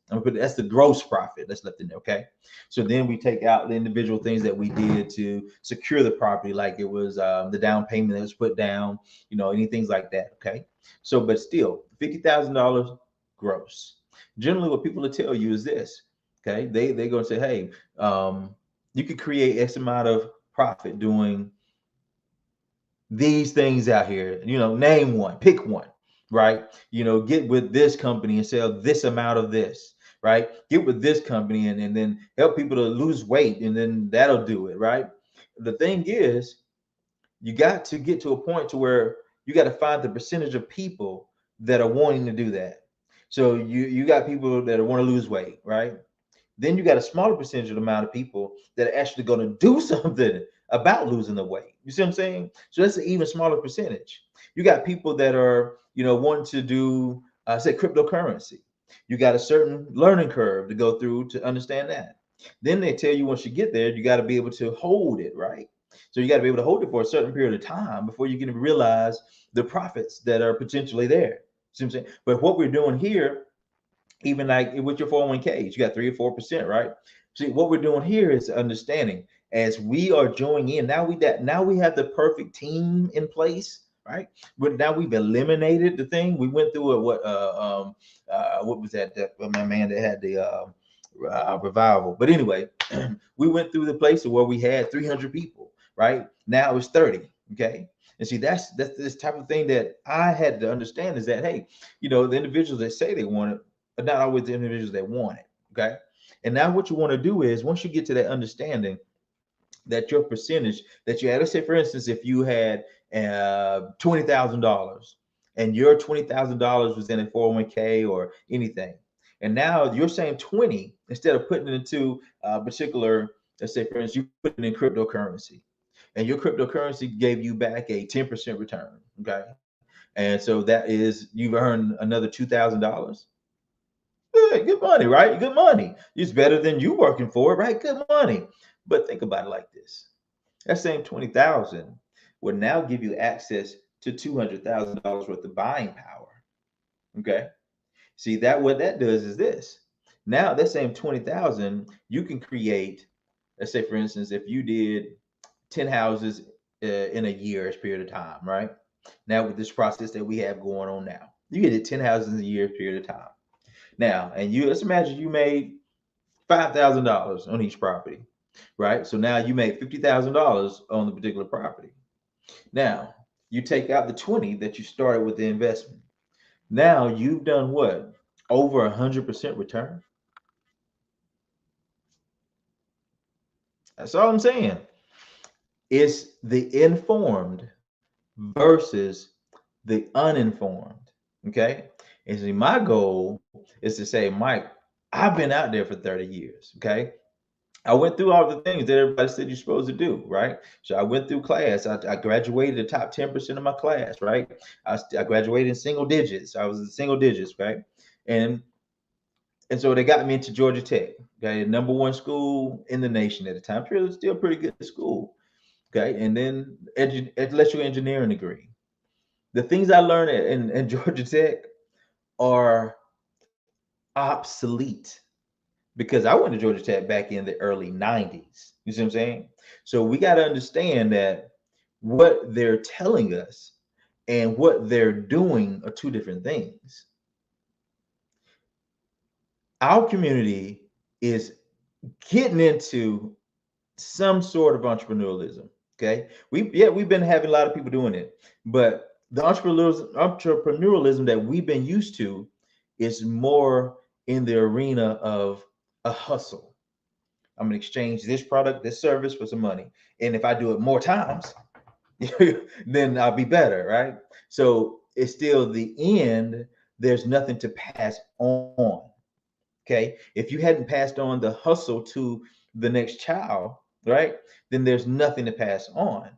the gross profit that's left in there. Okay. So then we take out the individual things that we did to secure the property, like it was the down payment that was put down, any things like that. Okay. So, but still $50,000 gross. Generally, what people will tell you is this. Okay. They're going to say, hey, you could create X amount of profit doing these things out here, name one, pick one, right? Get with this company and sell this amount of this, right? Get with this company and then help people to lose weight, and then that'll do it, right? The thing is, You got to get to a point to where you got to find the percentage of people that are wanting to do that. So you got people that want to lose weight, right? Then you got a smaller percentage of the amount of people that are actually going to do something about losing the weight. You see what I'm saying? So that's an even smaller percentage. You got people that are, wanting to do, say, cryptocurrency. You got a certain learning curve to go through to understand that. Then they tell you once you get there, you got to be able to hold it, right? So you got to be able to hold it for a certain period of time before you can realize the profits that are potentially there. See what I'm saying? But what we're doing here, even like with your 401ks, you got 3 or 4%, right? See, what we're doing here is understanding as we are joining in. Now we have the perfect team in place, right? But now we've eliminated the thing. We went through what was that my man that had the revival. But anyway, we went through the place where we had 300 people, right? Now it's 30. Okay. And see, that's this type of thing that I had to understand is that, hey, the individuals that say they want it are not always the individuals that want it. Okay. And now what you want to do is once you get to that understanding that your percentage that you had, let's say for instance, if you had $20,000 and your $20,000 was in a 401k or anything, and now you're saying 20 instead of putting it into a particular, let's say for instance, you put it in cryptocurrency, and your cryptocurrency gave you back a 10% return. Okay. And so that is you've earned another $2,000. Good money, right? Good money. It's better than you working for it, right? Good money. But think about it like this. That same 20,000 will now give you access to $200,000 worth of buying power. Okay. See that what that does is this. Now that same 20,000, you can create, let's say for instance, if you did 10 houses in a year's period of time, right? Now with this process that we have going on now, you get 10 houses in a year period of time. Now, and let's imagine you made $5,000 on each property, right? So now you made $50,000 on the particular property. Now you take out the 20 that you started with the investment. Now you've done what? Over 100% return. That's all I'm saying. It's the informed versus the uninformed. Okay. And see, my goal is to say, Mike, I've been out there for 30 years. Okay. I went through all the things that everybody said you're supposed to do, right? So I went through class. I graduated the top 10% of my class, right? I graduated in single digits. I was in single digits, right? And and so they got me into Georgia Tech, okay, #1 school in the nation at the time. Still pretty good school, okay. And then electrical engineering degree. The things I learned in Georgia Tech are obsolete because I went to Georgia Tech back in the early 90s. You see what I'm saying? So we got to understand that what they're telling us and what they're doing are two different things. Our community is getting into some sort of entrepreneurialism. Okay. We've been having a lot of people doing it, but the entrepreneurialism that we've been used to is more in the arena of a hustle. I'm gonna exchange this product, this service for some money. And if I do it more times, then I'll be better, right? So it's still the end, there's nothing to pass on. Okay. If you hadn't passed on the hustle to the next child, right, then there's nothing to pass on.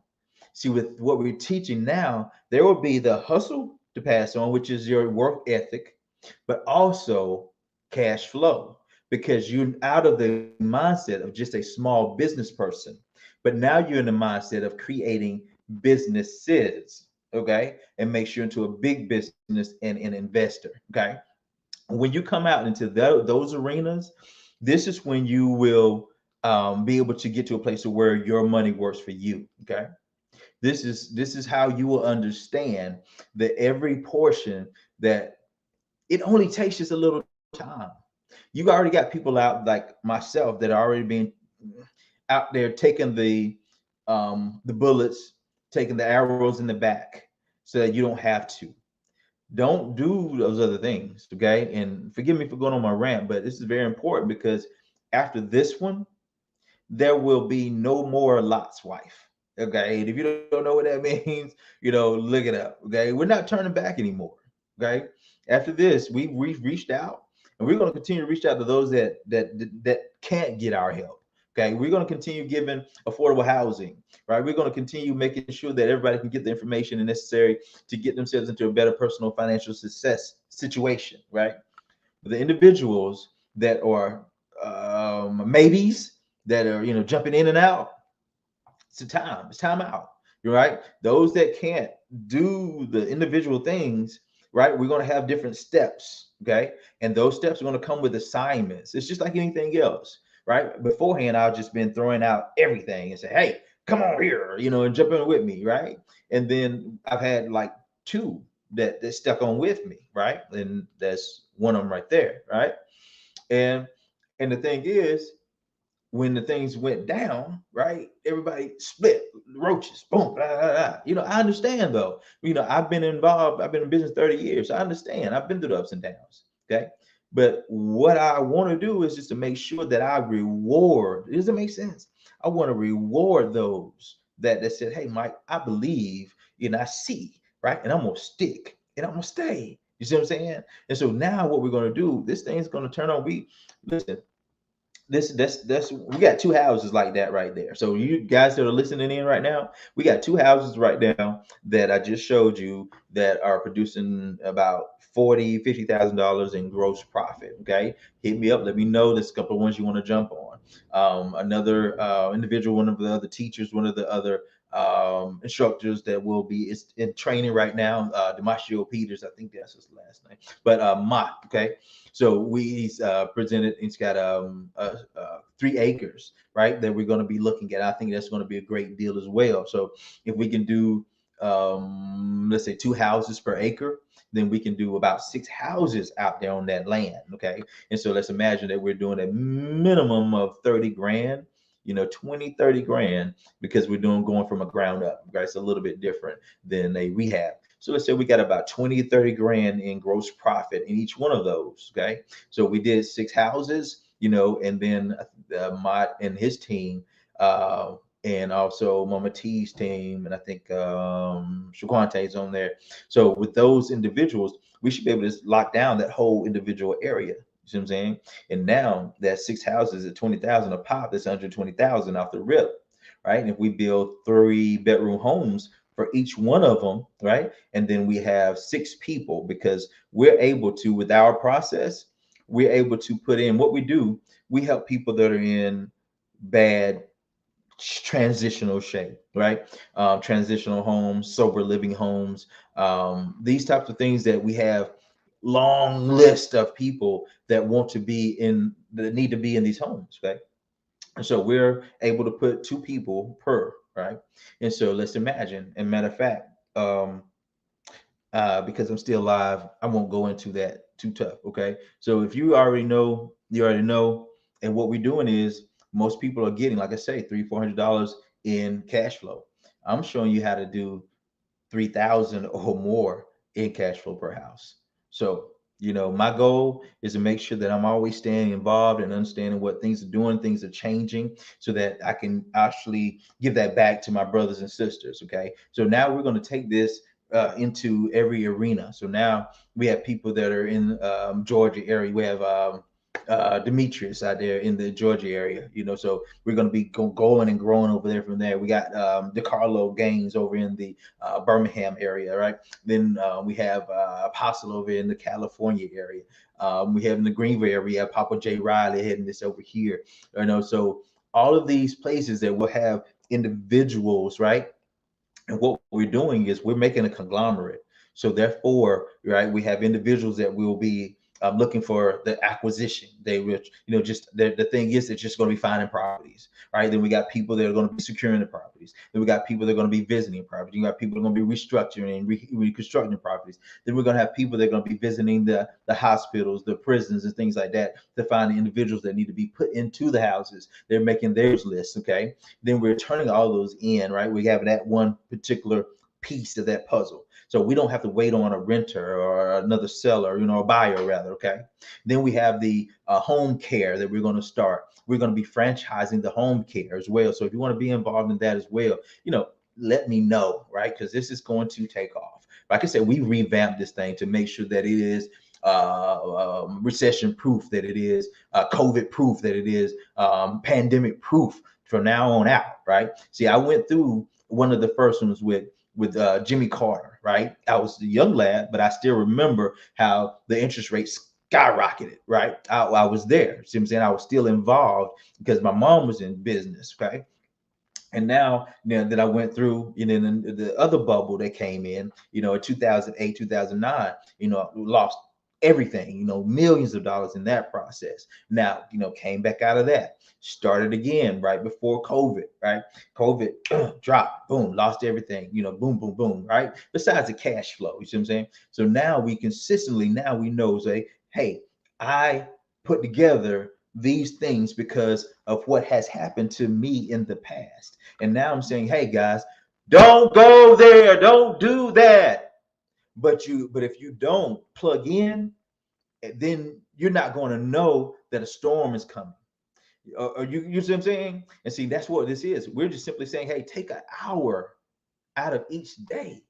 See, with what we're teaching now, there will be the hustle to pass on, which is your work ethic, but also cash flow, because you're out of the mindset of just a small business person, but now you're in the mindset of creating businesses, okay, and make sure into a big business and an investor, okay. When you come out into those arenas, this is when you will be able to get to a place where your money works for you. Okay, this is how you will understand that every portion that it only takes just a little time. You already got people out like myself that are already being out there taking the bullets, taking the arrows in the back, so that you don't have to. Don't do those other things, okay? And forgive me for going on my rant, but this is very important because after this one, there will be no more Lot's wife. Okay, and if you don't know what that means, look it up. Okay, we're not turning back anymore. Okay, after this, we've reached out, and we're going to continue to reach out to those that can't get our help. Okay, we're going to continue giving affordable housing. Right, we're going to continue making sure that everybody can get the information necessary to get themselves into a better personal financial success situation. Right, the individuals that are maybes that are jumping in and out, it's time out. You're right. Those that can't do the individual things, right? We're going to have different steps. Okay. And those steps are going to come with assignments. It's just like anything else, right? Beforehand, I've just been throwing out everything and say, hey, come on here, and jump in with me, right? And then I've had like two that stuck on with me, right? And that's one of them right there, right? And the thing is, when the things went down, right? Everybody split, roaches, boom, blah, blah, blah. I understand though. I've been involved, I've been in business 30 years. So I understand. I've been through the ups and downs. Okay. But what I want to do is just to make sure that I reward. Does it make sense? I want to reward those that said, hey, Mike, I believe and I see, right? And I'm gonna stick and I'm gonna stay. You see what I'm saying? And so now what we're gonna do, this thing's gonna turn on. Listen, that's we got two houses like that right there. So you guys that are listening in right now, we got two houses right now that I just showed you that are producing about $50,000 in gross profit. Okay, hit me up, let me know. There's a couple of ones you want to jump on. Another individual, one of the other teachers, one of the other instructors that will be is in training right now, Demasio Peters, I think that's his last name, but Mott. Okay, so he's presented. He's got 3 acres, right, that we're going to be looking at. I think that's going to be a great deal as well. So if we can do, let's say 2 houses per acre, then we can do about 6 houses out there on that land. Okay, and so let's imagine that we're doing a minimum of 30 grand. 20, 30 grand, because we're going from a ground up, right? It's a little bit different than a rehab. So let's say we got about 20, 30 grand in gross profit in each one of those. Okay. So we did 6 houses, and then Mott and his team, and also Mama T's team, and I think Shaquante's on there. So with those individuals, we should be able to lock down that whole individual area. You see what I'm saying? And now that 6 houses at 20,000 a pop, that's 120,000 off the rip, right? And if we build 3-bedroom homes for each one of them, right? And then we have 6 people, because we're able to, with our process, we're able to put in what we do. We help people that are in bad transitional shape, right? Transitional homes, sober living homes, these types of things that we have long list of people that want to be in, that need to be in these homes, okay? So we're able to put 2 people per, right? And so let's imagine, and matter of fact, because I'm still live, I won't go into that too tough. Okay. So if you already know, you already know. And what we're doing is, most people are getting, like I say, $300-400 in cash flow. I'm showing you how to do 3,000 or more in cash flow per house. So, my goal is to make sure that I'm always staying involved and understanding what things are doing, things are changing, so that I can actually give that back to my brothers and sisters. Okay. So now we're going to take this into every arena. So now we have people that are in Georgia area. We have Demetrius out there in the Georgia area, so we're going to be going and growing over there from there. We got DeCarlo Gaines over in the Birmingham area, right? Then we have Apostle over in the California area. We have in the Greenville area, we have Papa J. Riley heading this over here, so all of these places that will have individuals, right? And what we're doing is we're making a conglomerate. So therefore, right, we have individuals that will be looking for the acquisition. They will, just the thing is, it's just going to be finding properties, right? Then we got people that are going to be securing the properties. Then we got people that are going to be visiting properties. You got people that are going to be restructuring and reconstructing properties. Then we're going to have people that are going to be visiting the hospitals, the prisons, and things like that, to find the individuals that need to be put into the houses. They're making theirs lists, okay? Then we're turning all those in, right? We have that one particular piece of that puzzle. So we don't have to wait on a renter or another seller, a buyer rather. Okay. Then we have the home care that we're going to start. We're going to be franchising the home care as well. So if you want to be involved in that as well, let me know, right? Because this is going to take off. Like I said, we revamped this thing to make sure that it is recession proof, that it is COVID proof, that it is pandemic proof from now on out, right? See, I went through one of the first ones with Jimmy Carter, right? I was a young lad, but I still remember how the interest rates skyrocketed, right? I was there. See what I'm saying? I was still involved because my mom was in business, okay? And now, that I went through, the other bubble that came in, in 2008, 2009, lost everything, millions of dollars in that process. Now, came back out of that, started again right before COVID, right? COVID dropped, boom, lost everything, boom, boom, boom, right? Besides the cash flow, you see what I'm saying? So now we consistently, now we know, say, hey, I put together these things because of what has happened to me in the past. And now I'm saying, hey guys, don't go there, don't do that. But if you don't plug in, then you're not going to know that a storm is coming. Or you see what I'm saying? And see, that's what this is. We're just simply saying, hey, take an hour out of each day,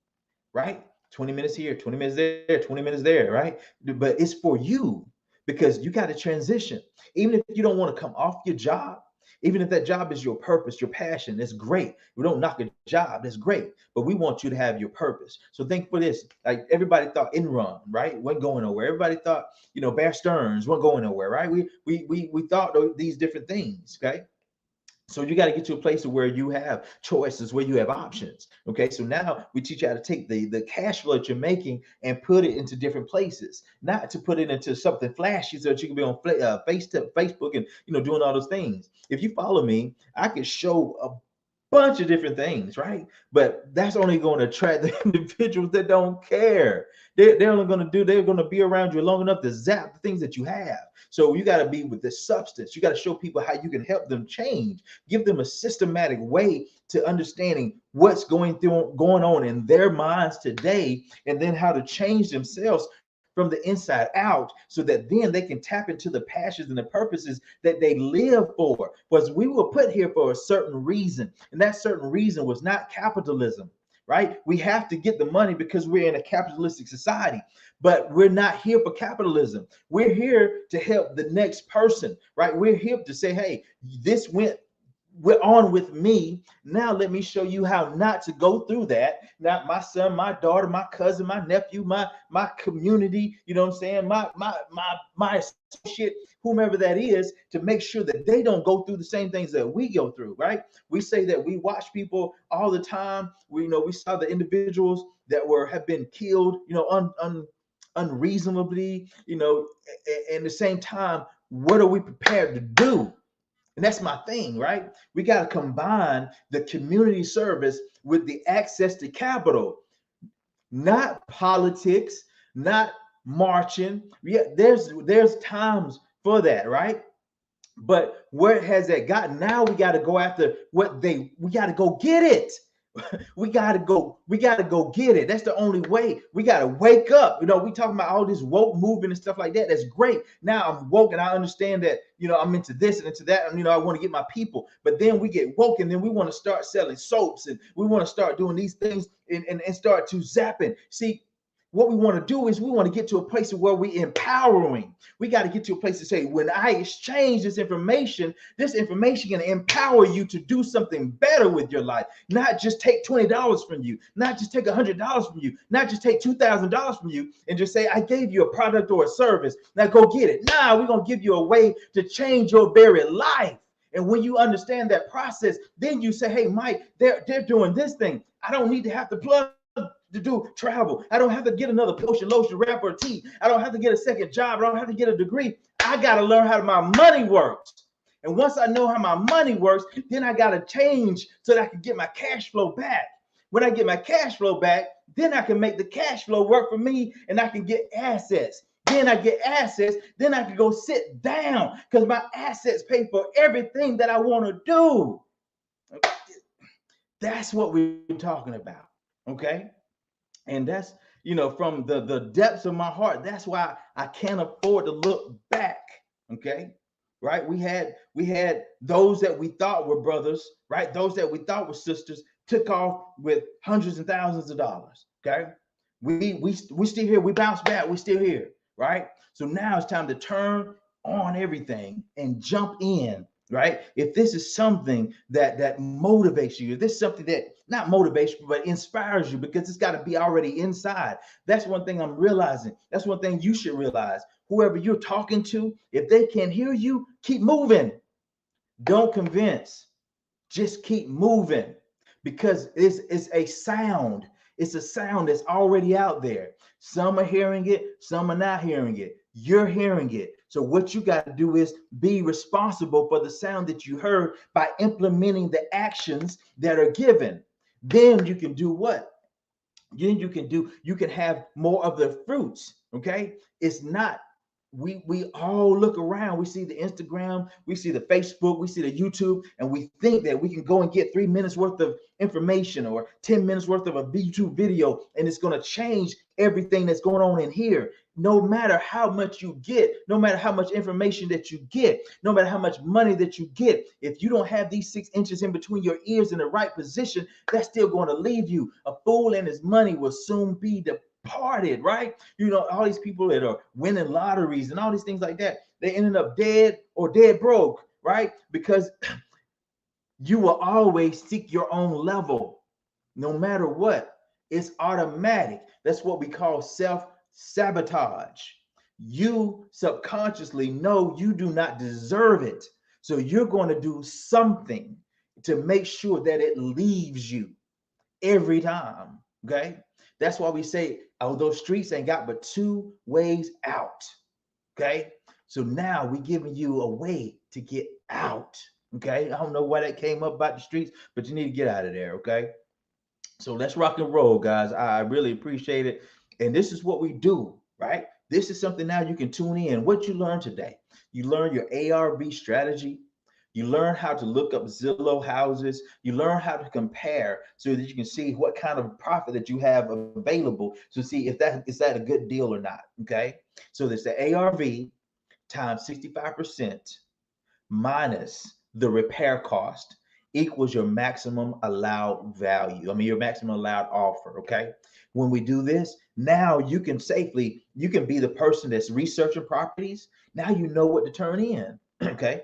right? 20 minutes here, 20 minutes there, 20 minutes there, right? But it's for you, because you got to transition. Even if you don't want to come off your job, even if that job is your purpose, your passion, that's great. We don't knock a job, that's great. But we want you to have your purpose. So think for this, like everybody thought Enron, right? Wasn't going nowhere. Everybody thought, Bear Stearns wasn't going nowhere, right? We thought these different things, okay? So you got to get to a place where you have choices, where you have options. Okay. So now we teach you how to take the cash flow that you're making and put it into different places, not to put it into something flashy so that you can be on Facebook and, doing all those things. If you follow me, I could show a bunch of different things, right? But that's only going to attract the individuals that don't care. They're only going to they're going to be around you long enough to zap the things that you have. So you got to be with the substance. You got to show people how you can help them change, give them a systematic way to understanding what's going on in their minds today, and then how to change themselves from the inside out, so that then they can tap into the passions and the purposes that they live for. Because we were put here for a certain reason, and that certain reason was not capitalism, right? We have to get the money because we're in a capitalistic society, but we're not here for capitalism. We're here to help the next person, right? We're here to say, hey, this went on with me. Now let me show you how not to go through that. Now my son, my daughter, my cousin, my nephew, my community, you know what I'm saying, my associate, whomever that is, to make sure that they don't go through the same things that we go through, right? We say that we watch people all the time. We saw the individuals that have been killed, unreasonably, and at the same time, what are we prepared to do? And that's my thing, right? We got to combine the community service with the access to capital, not politics, not marching. Yeah, there's times for that, right? But where has that gotten? Now we got to go after we got to go get it. We gotta go get it. That's the only way. We gotta wake up. We talking about all this woke movement and stuff like that. That's great. Now I'm woke and I understand that, I'm into this and into that, and I want to get my people. But then we get woke and then we want to start selling soaps and we want to start doing these things and start to zapping. See, what we want to do is we want to get to a place where we empowering. We got to get to a place to say, when I exchange this information can empower you to do something better with your life. Not just take $20 from you, not just take $100 from you, not just take $2,000 from you and just say, I gave you a product or a service. Now go get it. Now we're going to give you a way to change your very life. And when you understand that process, then you say, hey, Mike, they're doing this thing. I don't need to have to plug to do travel. I don't have to get another potion, lotion, wrap, or tea. I don't have to get a second job. I don't have to get a degree. I got to learn how my money works. And once I know how my money works, then I got to change so that I can get my cash flow back. When I get my cash flow back, then I can make the cash flow work for me and I can get assets. Then I get assets. Then I can go sit down because my assets pay for everything that I want to do. That's what we're talking about. Okay. And that's, from the depths of my heart, that's why I can't afford to look back. Okay. Right. We had those that we thought were brothers, right? Those that we thought were sisters took off with hundreds and thousands of dollars. Okay. We still here. We bounce back. We still here. Right. So now it's time to turn on everything and jump in. Right. If this is something that motivates you, if this is something that not motivates you, but inspires you, because it's got to be already inside. That's one thing I'm realizing. That's one thing you should realize. Whoever you're talking to, if they can't hear you, keep moving. Don't convince. Just keep moving, because it's a sound. It's a sound that's already out there. Some are hearing it, some are not hearing it. You're hearing it. So what you got to do is be responsible for the sound that you heard by implementing the actions that are given. Then you can do what? Then you can have more of the fruits. Okay. It's not, we all look around, we see the Instagram, we see the Facebook, we see the YouTube, and we think that we can go and get 3 minutes worth of information or 10 minutes worth of a YouTube video, and it's going to change everything that's going on in here. No matter how much you get, no matter how much information that you get, no matter how much money that you get, if you don't have these 6 inches in between your ears in the right position, that's still going to leave you. A fool and his money will soon be departed, right? All these people that are winning lotteries and all these things like that, they ended up dead or dead broke, right? Because you will always seek your own level, no matter what. It's automatic. That's what we call self-sabotage. You subconsciously know you do not deserve it. So you're going to do something to make sure that it leaves you every time. Okay. That's why we say, oh, those streets ain't got but two ways out. Okay. So now we're giving you a way to get out. Okay. I don't know why that came up about the streets, but you need to get out of there. Okay. So let's rock and roll, guys. I really appreciate it. And this is what we do, right? This is something now you can tune in. What you learned today? You learn your ARV strategy. You learn how to look up Zillow houses. You learn how to compare so that you can see what kind of profit that you have available to see if that is that a good deal or not. Okay. So there's the ARV times 65% minus the repair cost equals your maximum allowed value. I mean, your maximum allowed offer. Okay. When we do this, now you can be the person that's researching properties. Now you know what to turn in. Okay.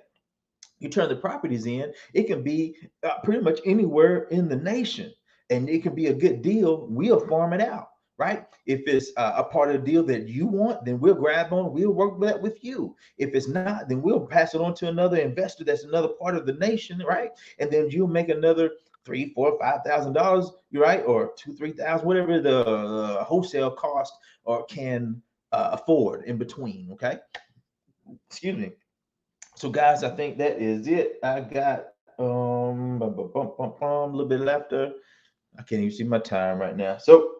You turn the properties in, it can be pretty much anywhere in the nation, and it can be a good deal. We'll farm it out, right? If it's a part of the deal that you want, then we'll grab on, we'll work that with you. If it's not, then we'll pass it on to another investor that's another part of the nation, right? And then you'll make another $3, $4, $5,000, right? Or 2, 3,000, whatever the wholesale cost or can afford in between. Okay, excuse me. So guys, I think that is it. I got a little bit after. I can't even see my time right now. So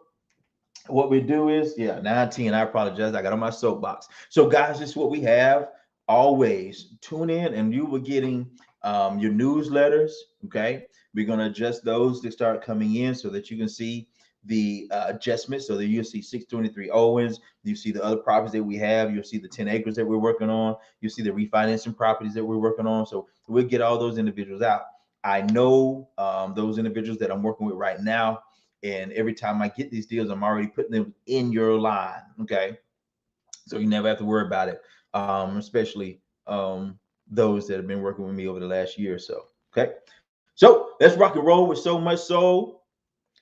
what we do is, yeah, 19. I apologize. I got on my soapbox. So guys, this is what we have. Always tune in, and you were getting your newsletters. Okay, we're gonna adjust those to start coming in so that you can see the adjustments, so that you'll see 623 Owens, you see the other properties that we have, you'll see the 10 acres that we're working on, you see the refinancing properties that we're working on. So we'll get all those individuals out. I know those individuals that I'm working with right now, and every time I get these deals, I'm already putting them in your line. Okay, so you never have to worry about it, especially those that have been working with me over the last year or so. Okay, so let's rock and roll with so much soul.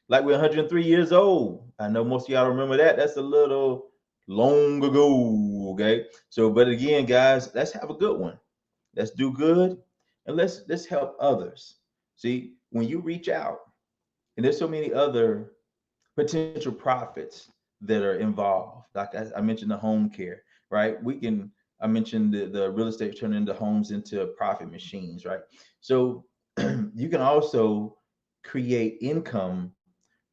Like we're 103 years old. I know most of y'all remember that. That's a little long ago. Okay. So, but again, guys, let's have a good one. Let's do good, and let's help others. See, when you reach out, and there's so many other potential profits that are involved. Like I mentioned the home care, right? I mentioned the real estate turning the homes into profit machines, right? So you can also create income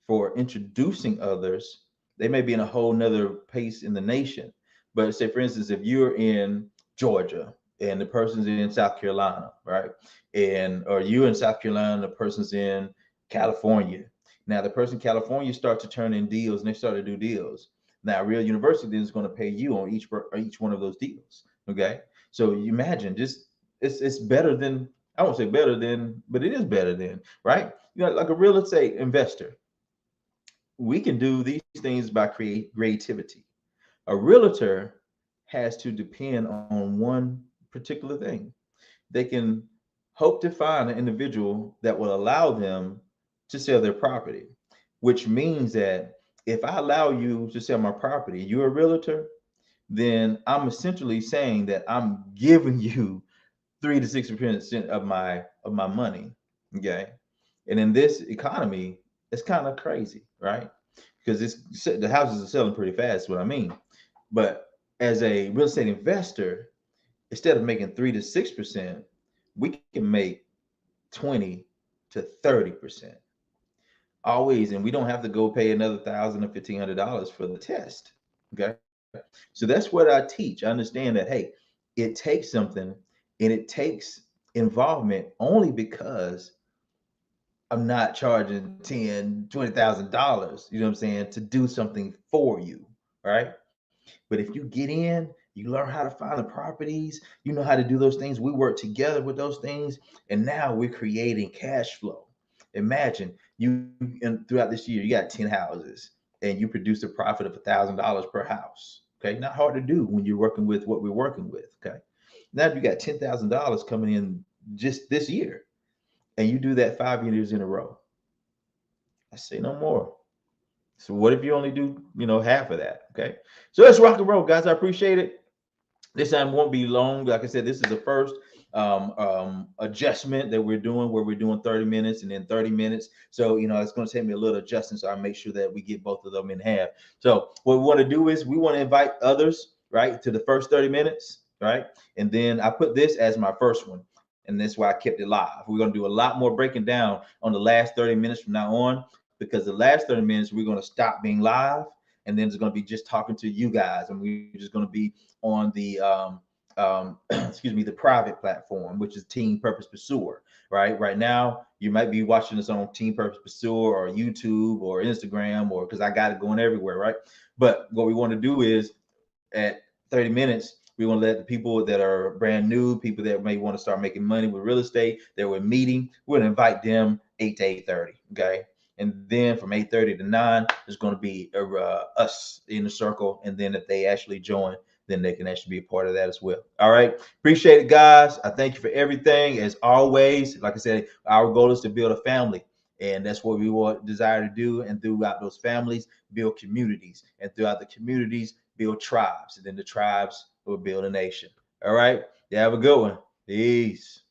for introducing others. They may be in a whole nother place in the nation. But say, for instance, if you're in Georgia and the person's in South Carolina, right? Or you in South Carolina, the person's in California. Now the person in California starts to turn in deals, and they start to do deals. Now real university then is going to pay you on each one of those deals. Okay, so you imagine just it's better than, I won't say better than, but it is better than, right? You know, like a real estate investor, we can do these things by creativity. A realtor has to depend on one particular thing. They can hope to find an individual that will allow them to sell their property, which means that if I allow you to sell my property, you're a realtor, then I'm essentially saying that I'm giving you 3 to 6% of my money. Okay. And in this economy, it's kind of crazy, right? Because the houses are selling pretty fast, what I mean. But as a real estate investor, instead of making 3 to 6%, we can make 20 to 30% always, and we don't have to go pay another $1,000 or $1,500 for the test. Okay, so that's what I teach. I understand that, hey, it takes something, and it takes involvement only because I'm not charging 10, $20,000. You know what I'm saying, to do something for you, right? But if you get in, you learn how to find the properties, you know how to do those things. We work together with those things, and now we're creating cash flow. Imagine you, and throughout this year, you got 10 houses, and you produce a profit of $1,000 per house. Okay, not hard to do when you're working with what we're working with. Okay, now you got $10,000 coming in just this year, and you do that 5 years in a row. I say no more. So what if you only do, half of that? Okay. So let's rock and roll, guys. I appreciate it. This time won't be long. Like I said, this is the first adjustment that we're doing, where we're doing 30 minutes and then 30 minutes. So, it's going to take me a little adjustment. So I make sure that we get both of them in half. So what we want to do is we want to invite others, right, to the first 30 minutes, right? And then I put this as my first one. And that's why I kept it live. We're going to do a lot more breaking down on the last 30 minutes from now on, because the last 30 minutes, we're going to stop being live. And then it's going to be just talking to you guys. And we're just going to be on the excuse me, the private platform, which is Team Purpose Pursuer. Right now, you might be watching us on Team Purpose Pursuer or YouTube or Instagram, or because I got it going everywhere, right? But what we want to do is at 30 minutes, we want to let the people that are brand new, people that may want to start making money with real estate, that we're meeting, we're going to invite them 8 to 8:30. Okay. And then from 8:30 to 9, there's going to be us in the circle. And then if they actually join, then they can actually be a part of that as well. All right. Appreciate it, guys. I thank you for everything. As always, like I said, our goal is to build a family. And that's what we want, desire to do. And throughout those families, build communities. And throughout the communities, build tribes. And then the tribes will build a nation. All right. You have a good one. Peace.